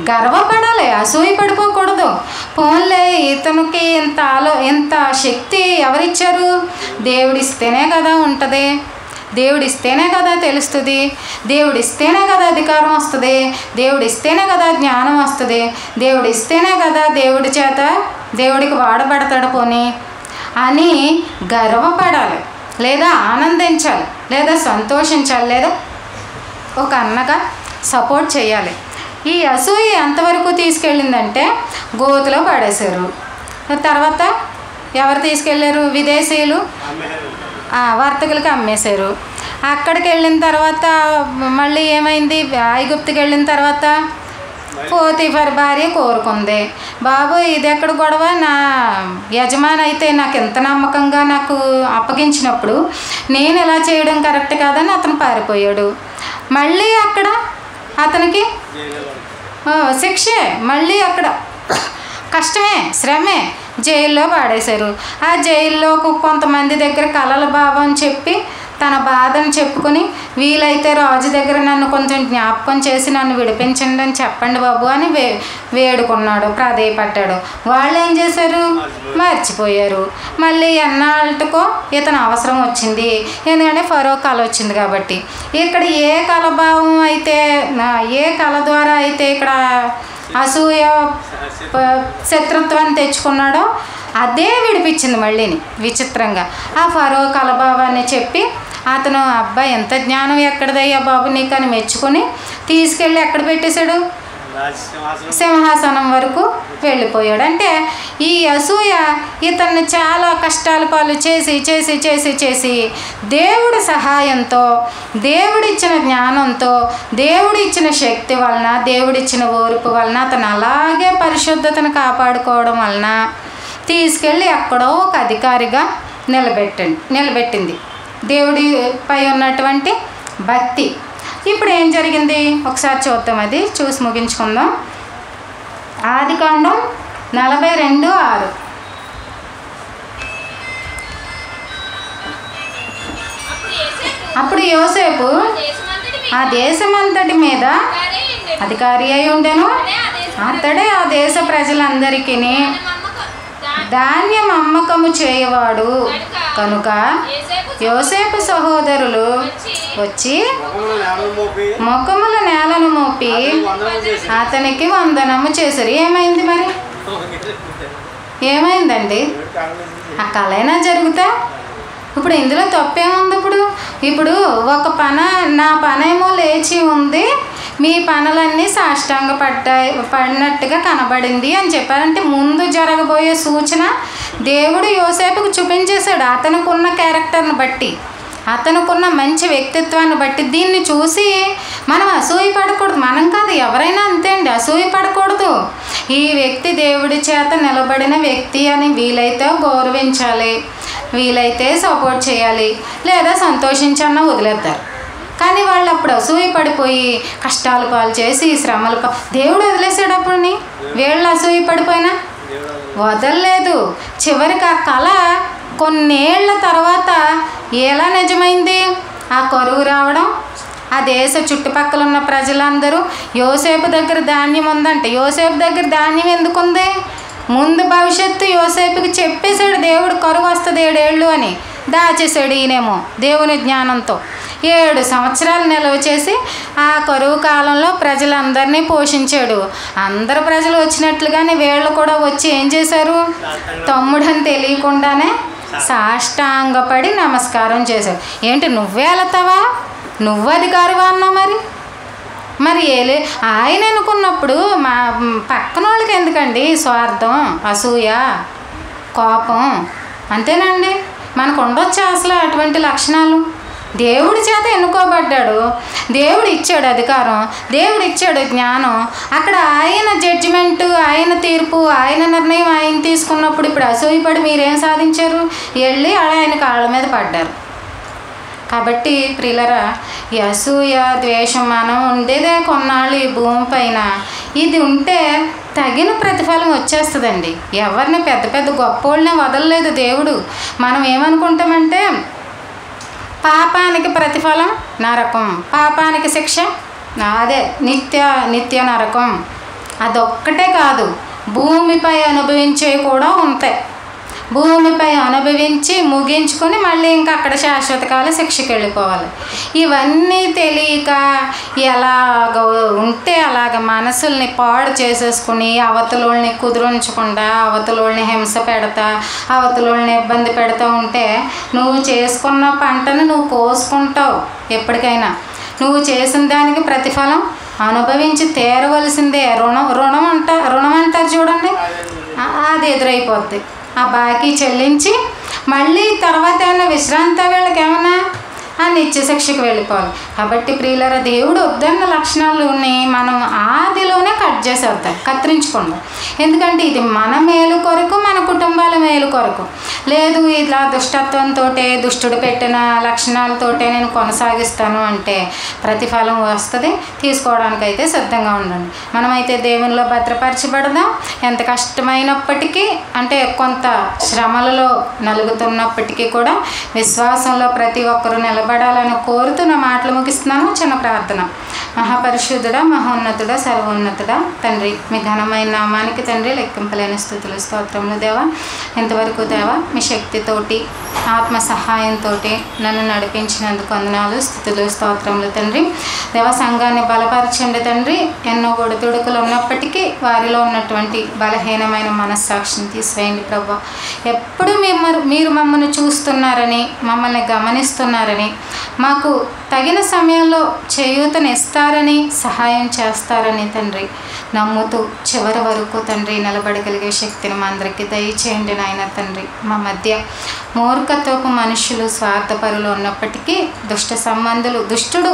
గర్వపడాలి, అసూయ పడిపోకూడదు. పోన్లే ఇతనికి ఇంత శక్తి ఎవరిచ్చారు? దేవుడిస్తేనే కదా ఉంటుంది, దేవుడిస్తేనే కదా తెలుస్తుంది, దేవుడిస్తేనే కదా అధికారం వస్తుంది, దేవుడిస్తేనే కదా జ్ఞానం వస్తుంది, దేవుడిస్తేనే కదా దేవుడి చేత దేవుడికి వాడబడతాడు పోనీ అని గర్వపడాలి, లేదా ఆనందించాలి, లేదా సంతోషించాలి, లేదా ఒక అన్నగా సపోర్ట్ చేయాలి. ఈ అసూయ ఎంతవరకు తీసుకెళ్ళిందంటే గోతులో పడేశారు. తర్వాత ఎవరు తీసుకెళ్ళారు? విదేశీయులు వర్తకులకి అమ్మేశారు. అక్కడికి వెళ్ళిన తర్వాత మళ్ళీ ఏమైంది? ఐగుప్తుకి వెళ్ళిన తర్వాత పోతీఫర్ భార్య కోరుకుంది, బాబు ఇది ఎక్కడ గొడవ, నా యజమాని అయితే నాకు ఎంత నమ్మకంగా నాకు అప్పగించినప్పుడు నేను ఇలా చేయడం కరెక్ట్ కాదని అతను పారిపోయాడు. మళ్ళీ అక్కడ అతనికి శిక్షే, మళ్ళీ అక్కడ కష్టమే, శ్రమే, జైల్లో పాడేశారు. ఆ జైల్లో కొంతమంది దగ్గర కలల భావం చెప్పి తన బాధను చెప్పుకొని వీలైతే రాజు దగ్గర నన్ను కొంచెం జ్ఞాపకం చేసి నన్ను విడిపించండి అని చెప్పండి బాబు అని వేడుకున్నాడు, ప్రాధేయపడ్డాడు. వాళ్ళు ఏం చేశారు? మర్చిపోయారు. మళ్ళీ ఎన్నాళ్ళకో ఇతను అవసరం వచ్చింది, ఎందుకంటే ఫరో కళ వచ్చింది కాబట్టి. ఇక్కడ ఏ కలభావం అయితే, ఏ కళ ద్వారా అయితే ఇక్కడ అసూయ శత్రుత్వాన్ని తెచ్చుకున్నాడో అదే విడిపించింది మళ్ళీని విచిత్రంగా. ఆ ఫరో కలభావాన్ని చెప్పి అతను అబ్బాయి ఎంత జ్ఞానం ఎక్కడదయ్యా బాబు నీకు అని మెచ్చుకొని తీసుకెళ్ళి ఎక్కడ పెట్టేశాడు? సింహాసనం వరకు వెళ్ళిపోయాడు. అంటే ఈ అసూయ ఇతన్ని చాలా కష్టాల పాలు చేసి చేసి చేసి చేసి దేవుడి సహాయంతో, దేవుడిచ్చిన జ్ఞానంతో, దేవుడిచ్చిన శక్తి వలన, దేవుడిచ్చిన ఓర్పు వలన అతను అలాగే పరిశుద్ధతను కాపాడుకోవడం వలన తీసుకెళ్ళి ఎక్కడో ఒక అధికారిగా నిలబెట్టింది దేవుడిపై ఉన్నటువంటి భక్తి. ఇప్పుడు ఏం జరిగింది ఒకసారి చూద్దాం, అది చూసి ముగించుకుందాం. ఆదికాండం 42:6. అప్పుడు యోసేపు ఆ దేశమంతటి మీద అధికారి అయి ఉండెను. అతడే ఆ దేశ ప్రజలందరికీ ధాన్యం అమ్మకము చేయవాడు కనుక యోసేపు సహోదరులు వచ్చి ముఖముల నేలను మోపి అతనికి వందనము చేశారు. ఏమైంది మరి? ఏమైందండి? ఆ కళైనా జరుగుతా? ఇప్పుడు ఇందులో తప్పేముంది? ఇప్పుడు ఒక నా పనేమో లేచి ఉంది, మీ పనులన్నీ సాష్టాంగ పడినట్టుగా కనబడింది అని చెప్పారంటే ముందు జరగబోయే సూచన దేవుడు యోసేపుకు చూపించేశాడు. అతనుకున్న క్యారెక్టర్ని బట్టి, అతనుకున్న మంచి వ్యక్తిత్వాన్ని బట్టి దీన్ని చూసి మనం అసూయ పడకూడదు. మనం కాదు, ఎవరైనా అంతే అండి, అసూయ పడకూడదు. ఈ వ్యక్తి దేవుడి చేత నిలబడిన వ్యక్తి అని వీలైతే గౌరవించాలి, వీలైతే సపోర్ట్ చేయాలి, లేదా సంతోషించన్నా వదిలేస్తారు. కానీ వాళ్ళు అప్పుడు అసూయ పడిపోయి కష్టాలు పాలు చేసి శ్రమలు దేవుడు వదిలేసాడు. అప్పుడుని వీళ్ళు అసూయ పడిపోయినా వదలలేదు. చివరికి ఆ కళ కొన్నేళ్ల తర్వాత ఎలా నిజమైంది? ఆ కరువు రావడం, ఆ దేశ చుట్టుపక్కల ఉన్న ప్రజలందరూ యోసేపు దగ్గర ధాన్యం ఉందంటే, యోసేపు దగ్గర ధాన్యం ఎందుకుంది? ముందు భవిష్యత్తు యోసేపుకి చెప్పేశాడు దేవుడు, కరువు వస్తుంది 7 ఏళ్ళు అని. దాచేశాడు ఈయనేమో దేవుని జ్ఞానంతో. 7 సంవత్సరాలు నిల్వ చేసి ఆ కరువు కాలంలో ప్రజలందరినీ పోషించాడు. అందరు ప్రజలు వచ్చినట్లుగానే వీళ్ళు కూడా వచ్చి ఏం చేశారు? తమ్ముడని తెలియకుండానే సాష్టాంగపడి నమస్కారం చేశాడు. ఏంటి నువ్వే వెళతావా? నువ్వు అధికారివా అన్నావు? మరి ఆయన అనుకున్నప్పుడు మా పక్కన వాళ్ళకి ఎందుకండి స్వార్థం, అసూయ, కోపం? అంతేనండి, మనకు ఉండొచ్చా అసలు అటువంటి లక్షణాలు? దేవుడి చేత ఎన్నుకోబడ్డాడు, దేవుడు ఇచ్చాడు అధికారం, దేవుడు ఇచ్చాడు జ్ఞానం. అక్కడ ఆయన జడ్జిమెంట్, ఆయన తీర్పు, ఆయన నిర్ణయం ఆయన తీసుకున్నప్పుడు ఇప్పుడు అసూయపడి మీరేం సాధించారు? వెళ్ళి ఆయన కాళ్ళ మీద పడ్డారు. కాబట్టి ప్రియులరా, ఈ అసూయ ద్వేషం మనం ఉండేదే కొన్నాళ్ళు ఈ భూమి పైన. ఇది ఉంటే తగిన ప్రతిఫలం వచ్చేస్తుందండి. ఎవరిని పెద్ద పెద్ద గొప్పోళ్ళనే వదలలేదు దేవుడు. మనం ఏమనుకుంటామంటే పాపానికి ప్రతిఫలం నరకం, పాపానికి శిక్ష అదే నిత్య నరకం. అదొక్కటే కాదు, భూమిపై అనుభవించేవి కూడా ఉంటాయి. భూమిపై అనుభవించి ముగించుకొని మళ్ళీ ఇంకా అక్కడ శాశ్వతకాల శిక్షకి వెళ్ళిపోవాలి. ఇవన్నీ తెలియక ఎలాగ ఉంటే అలాగ మనసుల్ని పాడు చేసేసుకుని అవతలోళ్ళని కుదురుంచకుండా అవతలోళ్ళని హింస పెడతా అవతలోళ్ళని ఇబ్బంది పెడతా ఉంటే నువ్వు చేసుకున్న పంటను నువ్వు కోసుకుంటావు. ఎప్పటికైనా నువ్వు చేసిన దానికి ప్రతిఫలం అనుభవించి తీరవలసిందే. రుణం అంటారు చూడండి, అది ఎదురైపోద్ది. ఆ బాకీ చెల్లించి మళ్ళీ తర్వాత ఏమైనా విశ్రాంతి వీళ్ళకి ఏమన్నా ఆ నిత్య శిక్షకు వెళ్ళిపోవాలి. కాబట్టి ప్రియులారా, దేవుడు వద్దన్న లక్షణాలని మనం ఆదిలోనే కట్ చేసేద్దాం, కత్తిరించుకుందాం. ఎందుకంటే ఇది మన మేలు కొరకు, మన కుటుంబాల మేలు కొరకు. లేదు ఇలా దుష్టత్వంతో దుష్టుడు పెట్టిన లక్షణాలతోటే నేను కొనసాగిస్తాను అంటే ప్రతిఫలం వస్తుంది. తీసుకోవడానికైతే సిద్ధంగా ఉండండి. మనమైతే దేవునిలో భద్రపరచబడదాం. ఎంత కష్టమైనప్పటికీ, అంటే కొంత శ్రమలలో నలుగుతున్నప్పటికీ కూడా విశ్వాసంలో ప్రతి ఒక్కరూ నిలబడాలని కోరుతూ నా మాటలు ముగిస్తున్నాను. చిన్న ప్రార్థన. మహాపరిశుద్ధుడా, మహోన్నతుడా, సర్వోన్నతుడా తండ్రి, మీ ఘనమైన నామానికి తండ్రి లెక్కింపలేని స్తుతులు స్తోత్రములు దేవా. ఇంతవరకు దేవా మీ శక్తితోటి ఆత్మ సహాయంతో నన్ను నడిపించినందుకు వందనాలు, స్తుతులు స్తోత్రములు తండ్రి. దేవ సంఘాన్ని బలపరచండి తండ్రి. ఎన్నో ఒడిదుడుకులు ఉన్నప్పటికీ వారిలో ఉన్నటువంటి బలహీనమైన మనస్సాక్షిని తీసివేయండి ప్రభా. ఎప్పుడు మీరు మమ్మల్ని చూస్తున్నారని, మమ్మల్ని గమనిస్తున్నారని, మాకు తగిన సమయంలో చేయూతనిస్తారని, సహాయం చేస్తారని తండ్రి నమ్ముతూ చివరి వరకు తండ్రి నిలబడగలిగే శక్తిని మా అందరికీ దయచేయండి నాయన తండ్రి. మా మధ్య మూర్ఖత్వపు మనుషులు, స్వార్థపరులు ఉన్నప్పటికీ దుష్ట సంబంధులు, దుష్టుడు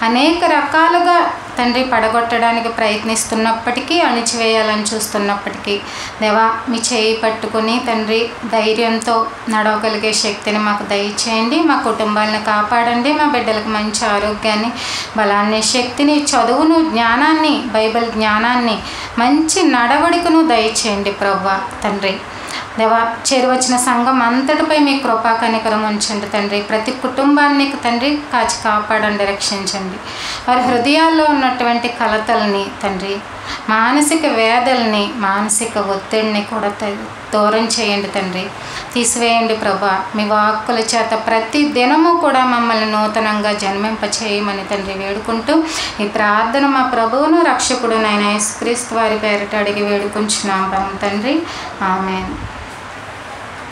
అనేక రకాలుగా తండ్రి పడగొట్టడానికి ప్రయత్నిస్తున్నప్పటికీ, అణిచివేయాలని చూస్తున్నప్పటికీ దేవా మీ చేయి పట్టుకుని తండ్రి ధైర్యంతో నడవగలిగే శక్తిని మాకు దయచేయండి. మా కుటుంబాలను కాపాడండి. మా బిడ్డలకు మంచి ఆరోగ్యాన్ని, బలాన్ని, శక్తిని, చదువును, జ్ఞానాన్ని, బైబిల్ జ్ఞానాన్ని, మంచి నడవడికను దయచేయండి ప్రభువా తండ్రి. దేవా చేరువచ్చిన సంఘం అంతటిపై మీ కృపా కనికరం ఉంచండి తండ్రి. ప్రతి కుటుంబాన్ని తండ్రి కాచి కాపాడండి, రక్షించండి. వారి హృదయాల్లో ఉన్నటువంటి కలతల్ని తండ్రి, మానసిక వేదల్ని, మానసిక ఒత్తిడిని కూడా దూరం చేయండి తండ్రి. తీసివేయండి ప్రభా. మీ వాక్కుల చేత ప్రతి దినము కూడా మమ్మల్ని నూతనంగా జన్మింప చేయమని తండ్రి వేడుకుంటూ ఈ ప్రార్థన మా ప్రభువును రక్షకుడు నాయన యేసుక్రీస్తు వారి పేరిట అడిగి వేడుకుంటున్నాం తండ్రి. ఆమేన్.